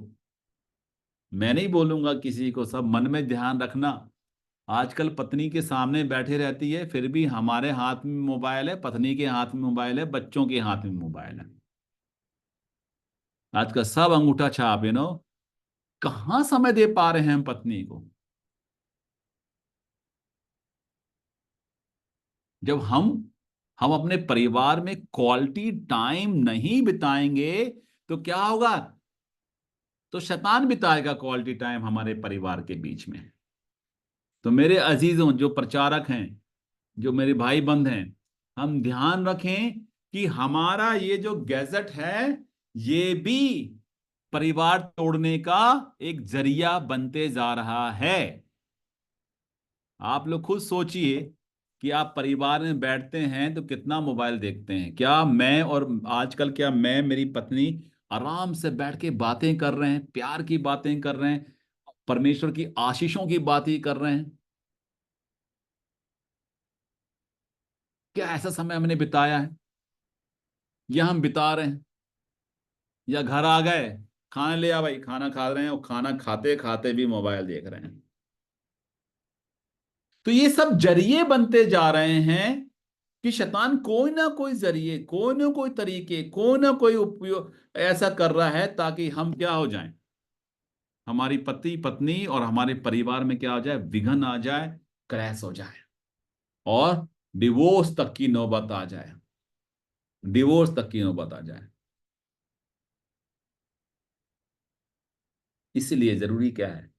मैं नहीं बोलूंगा किसी को, सब मन में ध्यान रखना। आजकल पत्नी के सामने बैठे रहती है, फिर भी हमारे हाथ में मोबाइल है, पत्नी के हाथ में मोबाइल है, बच्चों के हाथ में मोबाइल है। आजकल सब अंगूठा छाप, कहाँ समय दे पा रहे हैं हम पत्नी को? जब हम अपने परिवार में क्वालिटी टाइम नहीं बिताएंगे तो क्या होगा? तो शैतान बिताएगा क्वालिटी टाइम हमारे परिवार के बीच में। तो मेरे अजीजों, जो प्रचारक हैं, जो मेरे भाई बंद हैं, हम ध्यान रखें कि हमारा ये जो गैजेट है ये भी परिवार तोड़ने का एक जरिया बनते जा रहा है। आप लोग खुद सोचिए कि आप परिवार में बैठते हैं तो कितना मोबाइल देखते हैं। क्या मैं और आजकल क्या मैं, मेरी पत्नी आराम से बैठ के बातें कर रहे हैं, प्यार की बातें कर रहे हैं, परमेश्वर की आशीषों की बातें कर रहे हैं? क्या ऐसा समय हमने बिताया है, या हम बिता रहे हैं? या घर आ गए, खाना ले आ भाई, खाना खा रहे हैं और खाना खाते खाते भी मोबाइल देख रहे हैं। तो ये सब जरिए बनते जा रहे हैं कि शैतान कोई ना कोई जरिए, कोई ना कोई तरीके, कोई ना कोई उपयोग ऐसा कर रहा है ताकि हम क्या हो जाएं, हमारी पति पत्नी और हमारे परिवार में क्या हो जाए, विघन आ जाए, क्रैश हो जाए, और डिवोर्स तक की नौबत आ जाए, डिवोर्स तक की नौबत आ जाए। इसलिए जरूरी क्या है,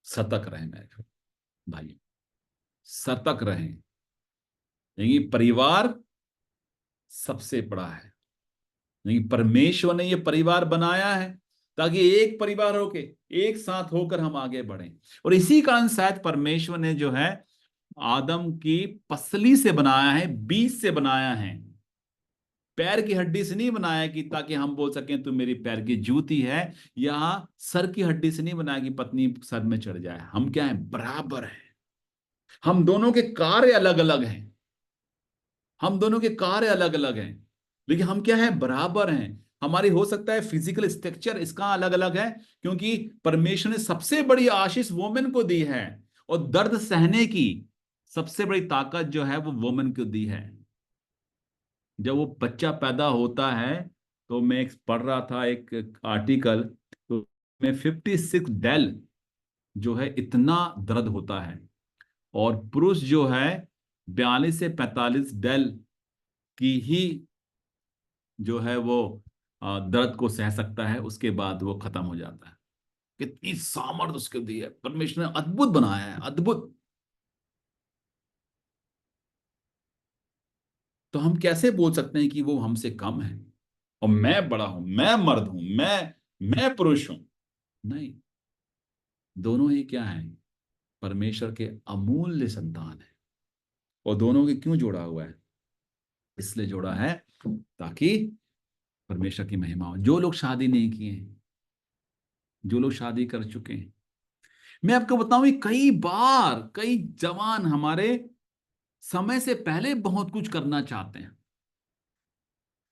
सतर्क रहें मेरे भाई, सतर्क रहें। यानी परिवार सबसे बड़ा है। नहीं, परमेश्वर ने ये परिवार बनाया है ताकि एक परिवार होके, एक साथ होकर हम आगे बढ़ें। और इसी कारण शायद परमेश्वर ने जो है आदम की पसली से बनाया है, बीज से बनाया है, पैर की हड्डी से नहीं बनाया कि ताकि हम बोल सकें तू मेरी पैर की जूती है, या सर की हड्डी से नहीं बनाया कि पत्नी सर में चढ़ जाए। हम क्या है, बराबर है। हम दोनों के कार्य अलग अलग हैं, हम दोनों के कार्य अलग अलग हैं, लेकिन हम क्या है, बराबर हैं। हमारी हो सकता है फिजिकल स्ट्रक्चर इसका अलग अलग है, क्योंकि परमेश्वर ने सबसे बड़ी आशीष वोमेन को दी है, और दर्द सहने की सबसे बड़ी ताकत जो है वो वोमेन को दी है। जब वो बच्चा पैदा होता है, तो मैं एक पढ़ रहा था एक आर्टिकल, तो में 56 डेल जो है इतना दर्द होता है, और पुरुष जो है 42 से 45 डेल की ही जो है वो दर्द को सह सकता है, उसके बाद वो खत्म हो जाता है। कितनी सामर्थ उसके दी है, परमेश्वर ने अद्भुत बनाया है, अद्भुत। तो हम कैसे बोल सकते हैं कि वो हमसे कम है, और मैं बड़ा हूं, मैं मर्द हूं, मैं पुरुष हूं? नहीं, दोनों ही क्या है, परमेश्वर के अमूल्य संतान है। और दोनों के क्यों जोड़ा हुआ है? इसलिए जोड़ा है ताकि परमेश्वर की महिमा हो। जो लोग शादी नहीं किए हैं, जो लोग शादी कर चुके हैं, मैं आपको बताऊं, कई बार कई जवान हमारे समय से पहले बहुत कुछ करना चाहते हैं।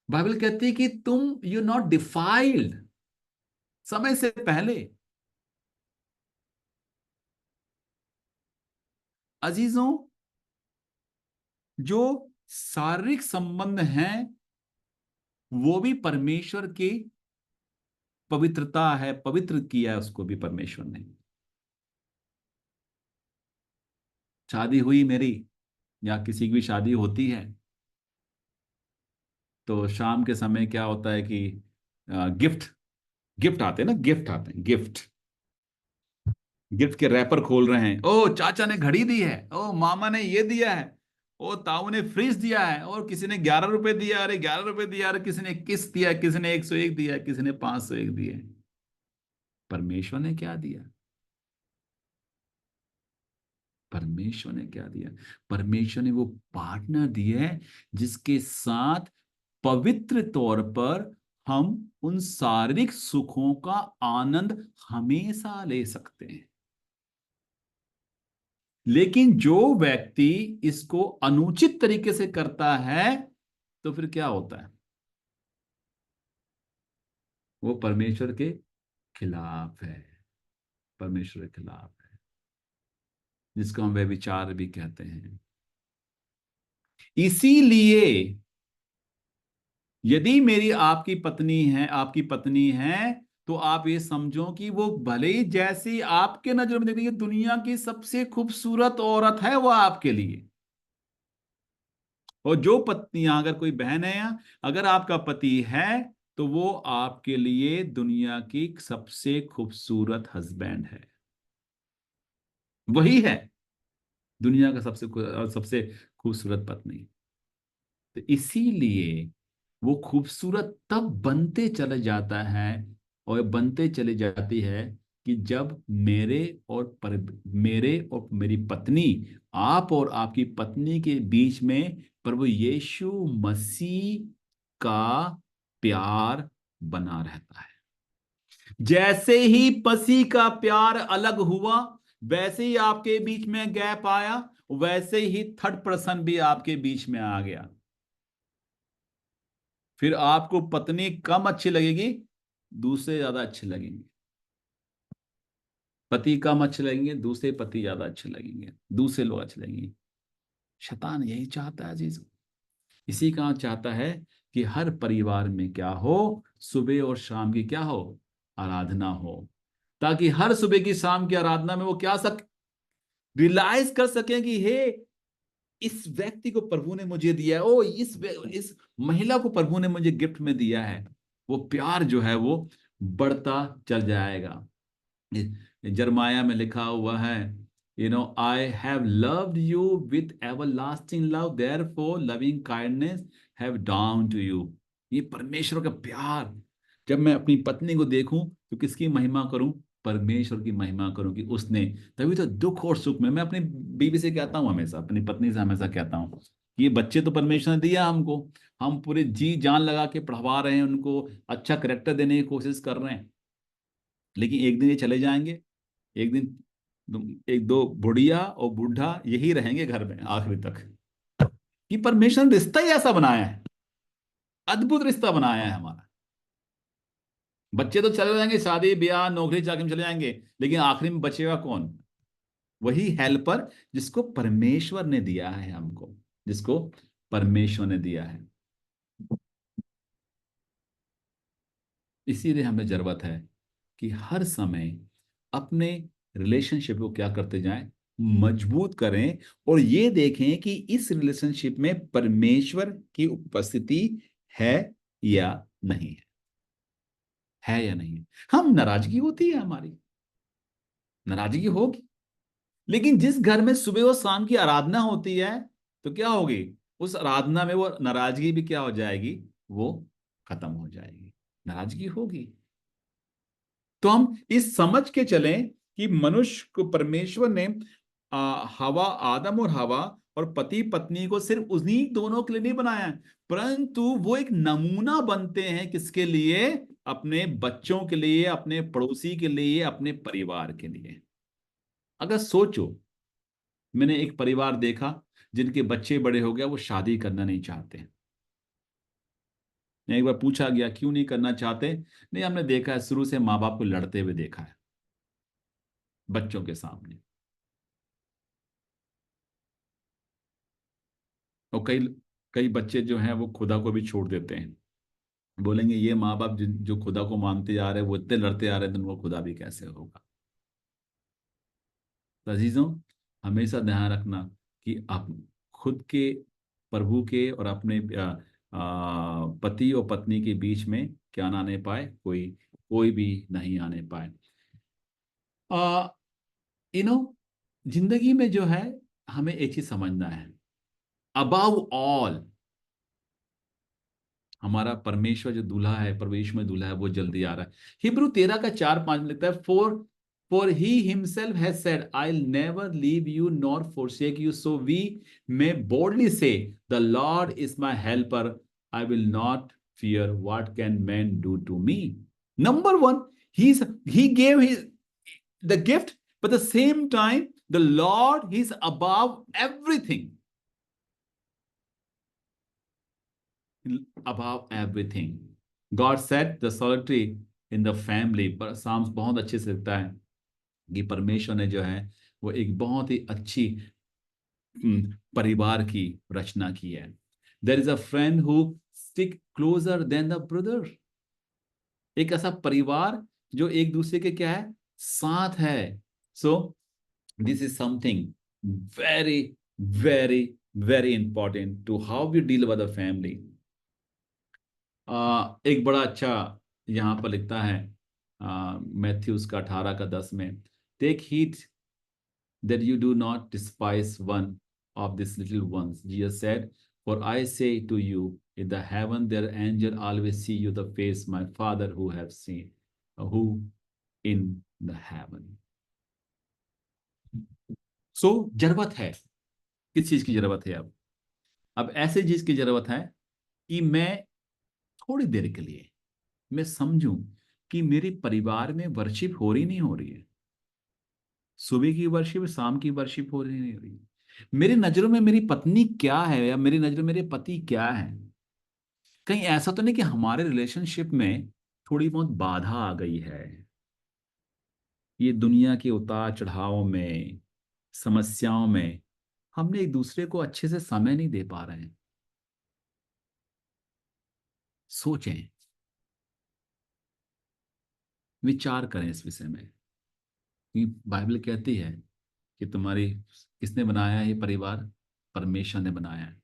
बाइबल कहती है कि तुम यू नॉट डिफाइल्ड, समय से पहले। अजीजों, जो शारीरिक संबंध हैं वो भी परमेश्वर की पवित्रता है, पवित्र किया है उसको भी परमेश्वर ने। शादी हुई मेरी, या किसी की भी शादी होती है, तो शाम के समय क्या होता है कि गिफ्ट गिफ्ट आते हैं ना, गिफ्ट आते हैं, गिफ्ट गिफ्ट के रैपर खोल रहे हैं। ओ चाचा ने घड़ी दी है, ओ मामा ने ये दिया है, ओ ताऊ ने फ्रिज दिया है, और किसी ने 11 रुपए दिया, अरे 11 रुपए दिया, अरे किसी ने 21 दिया, किसी ने 101 दिया, किसी ने 501 दिए। परमेश्वर ने क्या दिया? परमेश्वर ने क्या दिया? परमेश्वर ने वो पार्टनर दिए है जिसके साथ पवित्र तौर पर हम उन शारीरिक सुखों का आनंद हमेशा ले सकते हैं। लेकिन जो व्यक्ति इसको अनुचित तरीके से करता है, तो फिर क्या होता है? वो परमेश्वर के खिलाफ है, परमेश्वर के खिलाफ है, जिसको हम व्यभिचार भी कहते हैं। इसीलिए यदि मेरी आपकी पत्नी है, तो आप ये समझो कि वो भले ही जैसी आपके नजर में देखिए दुनिया की सबसे खूबसूरत औरत है वो आपके लिए। और जो पत्नियां, अगर कोई बहन है, या अगर आपका पति है, तो वो आपके लिए दुनिया की सबसे खूबसूरत हस्बैंड है, वही है दुनिया का सबसे खूबसूरत पत्नी। तो इसीलिए वो खूबसूरत तब बनते चले जाता है, और बनते चली जाती है, कि जब मेरे और मेरी पत्नी, आप और आपकी पत्नी के बीच में प्रभु यीशु मसीह का प्यार बना रहता है। जैसे ही पसी का प्यार अलग हुआ, वैसे ही आपके बीच में गैप आया, वैसे ही थर्ड पर्सन भी आपके बीच में आ गया। फिर आपको पत्नी कम अच्छी लगेगी, दूसरे ज्यादा अच्छे लगेंगे। पति कम अच्छे लगेंगे, दूसरे पति ज्यादा अच्छे लगेंगे, दूसरे लोग अच्छे लगेंगे। शैतान यही चाहता है चीज, इसी का चाहता है कि हर परिवार में क्या हो, सुबह और शाम की क्या हो, आराधना हो, ताकि हर सुबह की शाम की आराधना में वो क्या रियलाइज कर सकें कि हे, इस व्यक्ति को प्रभु ने मुझे दिया है, ओ इस महिला को प्रभु ने मुझे गिफ्ट में दिया है। वो प्यार जो है वो बढ़ता चल जाएगा। जरमाया में लिखा हुआ है, I have loved you with everlasting love, therefore loving kindness have down to you. ये परमेश्वर का प्यार। जब मैं अपनी पत्नी को देखूं तो किसकी महिमा करूं? परमेश्वर की महिमा करूं, कि उसने, तभी तो दुख और सुख में, मैं अपनी बीवी से कहता हूं हमेशा, अपनी पत्नी से हमेशा कहता हूं कि ये बच्चे तो परमेश्वर ने दिया हमको, हम पूरे जी जान लगा के पढ़वा रहे हैं उनको, अच्छा करेक्टर देने की कोशिश कर रहे हैं, लेकिन एक दिन ये चले जाएंगे। एक दिन एक दो बुढ़िया और बूढ़ा यही रहेंगे घर में आखिरी तक। कि परमेश्वर ने रिश्ता ही ऐसा बनाया है, अद्भुत रिश्ता बनाया है हमारा। बच्चे तो चले जाएंगे, शादी ब्याह नौकरी चाकरी में चले जाएंगे, लेकिन आखिरी में बचेगा कौन? वही हेल्पर जिसको परमेश्वर ने दिया है हमको, जिसको परमेश्वर ने दिया है। इसीलिए हमें जरूरत है कि हर समय अपने रिलेशनशिप को क्या करते जाएं, मजबूत करें, और ये देखें कि इस रिलेशनशिप में परमेश्वर की उपस्थिति है या नहीं है या नहीं है। हम नाराजगी होती है, हमारी नाराजगी होगी, लेकिन जिस घर में सुबह और शाम की आराधना होती है, तो क्या होगी? उस आराधना में वो नाराजगी भी क्या हो जाएगी? वो खत्म हो जाएगी। नाराजगी होगी तो हम इस समझ के चलें कि मनुष्य को परमेश्वर ने हवा, आदम और हवा और पति पत्नी को सिर्फ उन्हीं दोनों के लिए नहीं बनाया है, परंतु वो एक नमूना बनते हैं किसके लिए? अपने बच्चों के लिए, अपने पड़ोसी के लिए, अपने परिवार के लिए। अगर सोचो, मैंने एक परिवार देखा जिनके बच्चे बड़े हो गए, वो शादी करना नहीं चाहते। एक बार पूछा गया क्यों नहीं करना चाहते? नहीं, हमने देखा है शुरू से माँ बाप को लड़ते हुए देखा है बच्चों के सामने। और कई कई बच्चे जो हैं वो खुदा को भी छोड़ देते हैं, बोलेंगे ये माँ बाप जो खुदा को मानते जा रहे हैं वो इतने लड़ते आ रहे हैं, तो उनको खुदा भी कैसे होगा? तो अजीजों, हमेशा ध्यान रखना कि आप खुद के, प्रभु के और अपने पति और पत्नी के बीच में क्या ना आने पाए, कोई कोई भी नहीं आने पाए। आ यू नो जिंदगी में जो है, हमें एक चीज समझना है, अबव ऑल हमारा परमेश्वर जो दूल्हा है, परमेश्वर में दूल्हा है, वो जल्दी आ रहा है। हिब्रू 13 का 4-5 में लिखता है, for he himself has said, I will never leave you nor forsake you, so we may boldly say, the Lord is my helper, I will not fear what can man do to me. Number one, he gave his the gift, but at the same time the Lord, he's above everything, above everything. God set the solitary in the family। पर Sam's बहुत अच्छे से लिखता है कि परमेश्वर ने जो है वो एक बहुत ही अच्छी परिवार की रचना की है। There is a friend who stick closer than the brother. एक ऐसा परिवार जो एक दूसरे के क्या है, साथ है। So this is something very very very important to how we deal with the family. एक बड़ा अच्छा यहाँ पर लिखता है मैथ्यूस का 18 का 10 में, take heed that you do not despise one of these little ones. Jesus said, for I say to you, in the heaven their angel always see you the face my Father who have seen, who in the heaven. So जरूरत है, किस चीज की जरूरत है? अब ऐसे चीज की जरूरत है कि मैं थोड़ी देर के लिए मैं समझूं कि मेरे परिवार में वर्शिप हो रही नहीं हो रही है, सुबह की वर्शिप, शाम की वर्शिप हो रही नहीं हो रही, मेरी नजरों में मेरी पत्नी क्या है या मेरी नजरों में मेरे पति क्या है। कहीं ऐसा तो नहीं कि हमारे रिलेशनशिप में थोड़ी बहुत बाधा आ गई है, ये दुनिया के उतार चढ़ाव में, समस्याओं में हमने एक दूसरे को अच्छे से समय नहीं दे पा रहे हैं। सोचें, विचार करें इस विषय में कि बाइबल कहती है कि तुम्हारी, किसने बनाया है ये परिवार? परमेश्वर ने बनाया है।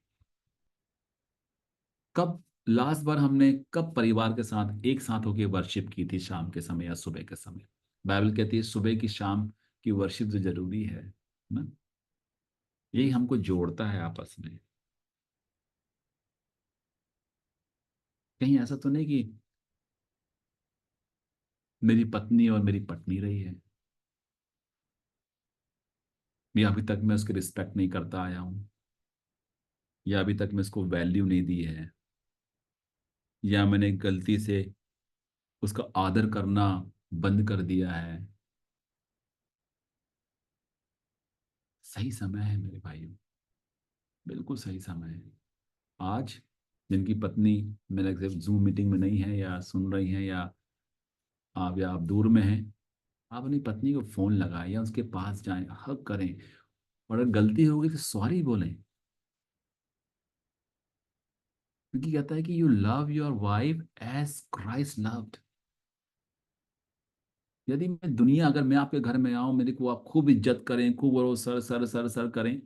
कब लास्ट बार हमने कब परिवार के साथ एक साथ होकर वर्शिप की थी, शाम के समय या सुबह के समय? बाइबल कहती है सुबह की शाम की वर्शिप जो जरूरी है ना, यही हमको जोड़ता है आपस में। कहीं ऐसा तो नहीं कि मेरी पत्नी और मेरी पत्नी रही है, या अभी तक मैं उसकी रिस्पेक्ट नहीं करता आया हूं, या अभी तक मैं उसको वैल्यू नहीं दी है, या मैंने गलती से उसका आदर करना बंद कर दिया है। सही समय है मेरे भाइयों, बिल्कुल सही समय है। आज जिनकी पत्नी मेरे से जूम मीटिंग में नहीं है या सुन रही हैं, या आप दूर में हैं, आप अपनी पत्नी को फोन लगाएं या उसके पास जाएं, हग करें, और अगर गलती होगी तो सॉरी बोलें। क्योंकि कहता है कि you love your wife as Christ loved. यदि मैं दुनिया, अगर मैं आपके घर में आऊं, मेरे को आप खूब इज्जत करें, खूब वो सर सर सर सर करें,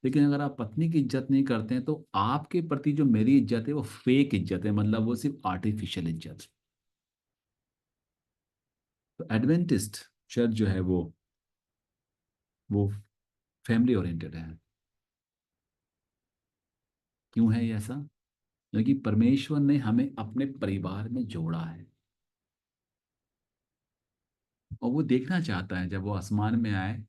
लेकिन अगर आप पत्नी की इज्जत नहीं करते हैं, तो आपके प्रति जो मेरी इज्जत है वो फेक इज्जत है, मतलब वो सिर्फ आर्टिफिशियल इज्जत है। तो एडवेंटिस्ट चर्च जो है वो फैमिली ओरिएंटेड है। क्यों है ये ऐसा? क्योंकि परमेश्वर ने हमें अपने परिवार में जोड़ा है, और वो देखना चाहता है, जब वो आसमान में आए,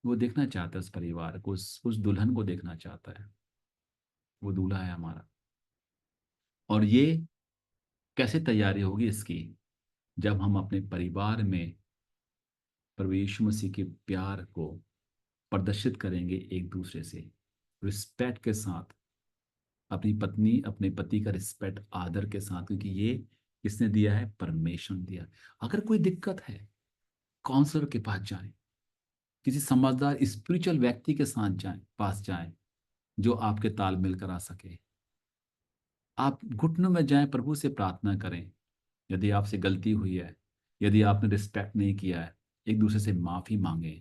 वो देखना चाहता है उस परिवार को, उस दुल्हन को देखना चाहता है। वो दूल्हा है हमारा। और ये कैसे तैयारी होगी इसकी? जब हम अपने परिवार में प्रभु यीशु मसीह के प्यार को प्रदर्शित करेंगे, एक दूसरे से रिस्पेक्ट के साथ, अपनी पत्नी अपने पति का रिस्पेक्ट आदर के साथ, क्योंकि ये किसने दिया है? परमेश्वर ने दिया। अगर कोई दिक्कत है, काउंसलर के पास जाएं, किसी समझदार स्पिरिचुअल व्यक्ति के साथ पास जाएं, जो आपके तालमेल करा सके। आप घुटनों में जाएं, प्रभु से प्रार्थना करें। यदि आपसे गलती हुई है, यदि आपने रिस्पेक्ट नहीं किया है, एक दूसरे से माफी मांगे,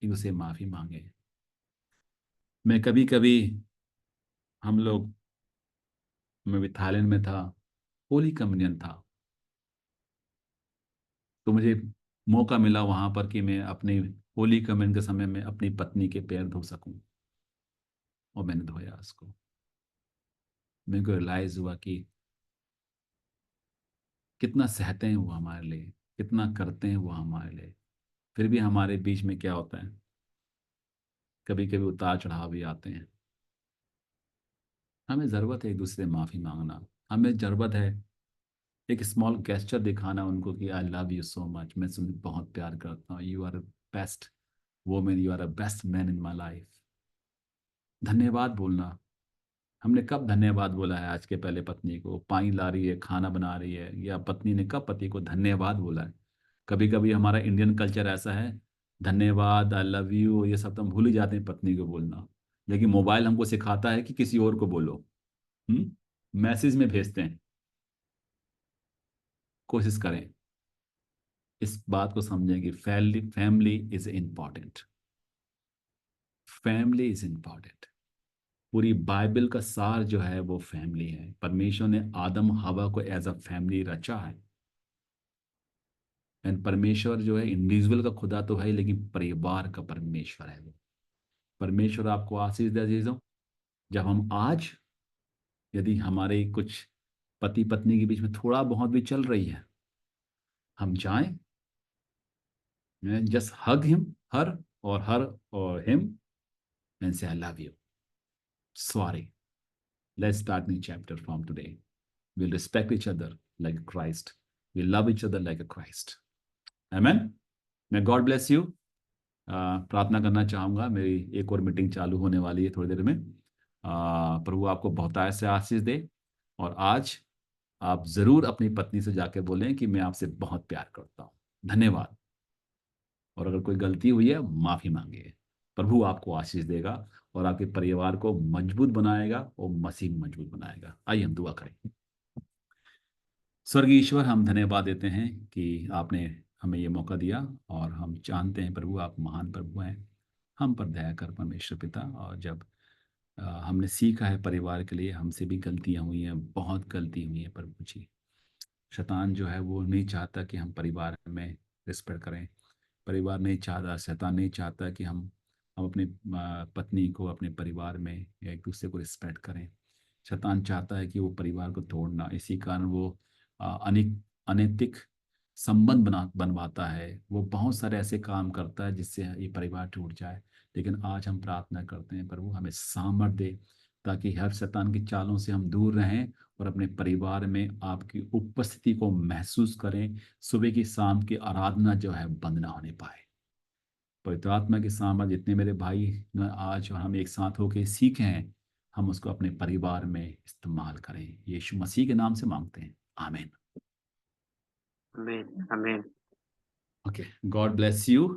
एक दूसरे से माफी मांगे। मैं कभी कभी, हम लोग, मैं भी थाईलैंड में था, होली कम्युनियन था, तो मुझे मौका मिला वहां पर कि मैं अपने होली कम्युनियन के समय में अपनी पत्नी के पैर धो सकूं, और मैंने धोया उसको। मेरे को रियलाइज हुआ कि कितना सहते हैं वो हमारे लिए, कितना करते हैं वो हमारे लिए। फिर भी हमारे बीच में क्या होता है, कभी कभी उतार चढ़ाव भी आते हैं। हमें ज़रूरत है एक दूसरे से माफ़ी मांगना। हमें ज़रूरत है एक स्मॉल गेस्चर दिखाना उनको कि I love you so much, मैं तुम्हें बहुत प्यार करता हूँ, you are best women, you are a best man in my life. धन्यवाद बोलना। हमने कब धन्यवाद बोला है? आज के पहले पत्नी को पानी ला रही है, खाना बना रही है, या पत्नी ने कब पति को धन्यवाद बोला है? कभी कभी हमारा इंडियन कल्चर ऐसा है, धन्यवाद, आई लव यू, ये सब तो हम भूल ही जाते हैं पत्नी को बोलना। लेकिन मोबाइल हमको सिखाता है कि किसी और को बोलो। मैसेज में भेजते हैं। कोशिश करें, इस बात को समझें कि family family is important. Family is important. पूरी बाइबल का सार जो है वो फैमिली है। परमेश्वर ने आदम हवा को एज अ फैमिली रचा है। एंड परमेश्वर जो है इंडिविजुअल का खुदा तो है, लेकिन परिवार का परमेश्वर है वो। परमेश्वर आपको आशीष दे अजीजों। जब हम आज, यदि हमारे कुछ पति पत्नी के बीच में थोड़ा बहुत भी चल रही है, हम जाएं, जस्ट हग हिम, हर और हिम, एंड से आई love you, sorry, let's start new chapter from today. We'll respect each other like Christ. We'll love each other like a Christ. Amen. May God bless you. प्रार्थना करना चाहूँगा। मेरी एक और meeting चालू होने वाली है थोड़ी देर में। प्रभु आपको बहुतायत से आशीष दे। और आज आप ज़रूर अपनी पत्नी से जाके बोलें कि मैं आपसे बहुत प्यार करता हूँ, धन्यवाद। और अगर कोई गलती हुई है, माफ़ी मांगिए। प्रभु आपको आशीष देगा और आपके परिवार को मजबूत बनाएगा और मसीह में मजबूत बनाएगा। आइए हम दुआ करें। स्वर्गीय ईश्वर, हम धन्यवाद देते हैं कि आपने हमें ये मौका दिया, और हम जानते हैं प्रभु आप महान प्रभु हैं। हम पर दया कर परमेश्वर पिता। और जब हमने सीखा है परिवार के लिए, हमसे भी गलतियां हुई हैं, बहुत गलती हुई है प्रभु जी। शैतान जो है वो नहीं चाहता कि हम परिवार में रिस्पेक्ट करें। परिवार नहीं चाहता, शैतान नहीं चाहता कि हम अपनी पत्नी को, अपने परिवार में एक दूसरे को रिस्पेक्ट करें। शैतान चाहता है कि वो परिवार को तोड़ना। इसी कारण वो अनैतिक संबंध बनवाता है। वो बहुत सारे ऐसे काम करता है जिससे ये परिवार टूट जाए। लेकिन आज हम प्रार्थना करते हैं प्रभु हमें सामर्थ्य दे, ताकि हर शैतान की चालों से हम दूर रहें और अपने परिवार में आपकी उपस्थिति को महसूस करें। सुबह की शाम की आराधना जो है बंद ना होने पाए। पवित्र आत्मा के सामर्थ्य, जितने मेरे भाई आज और हम एक साथ होकर सीखे हैं, हम उसको अपने परिवार में इस्तेमाल करें। यीशु मसीह के नाम से मांगते हैं, आमीन। आमीन आमीन। Okay, God bless you.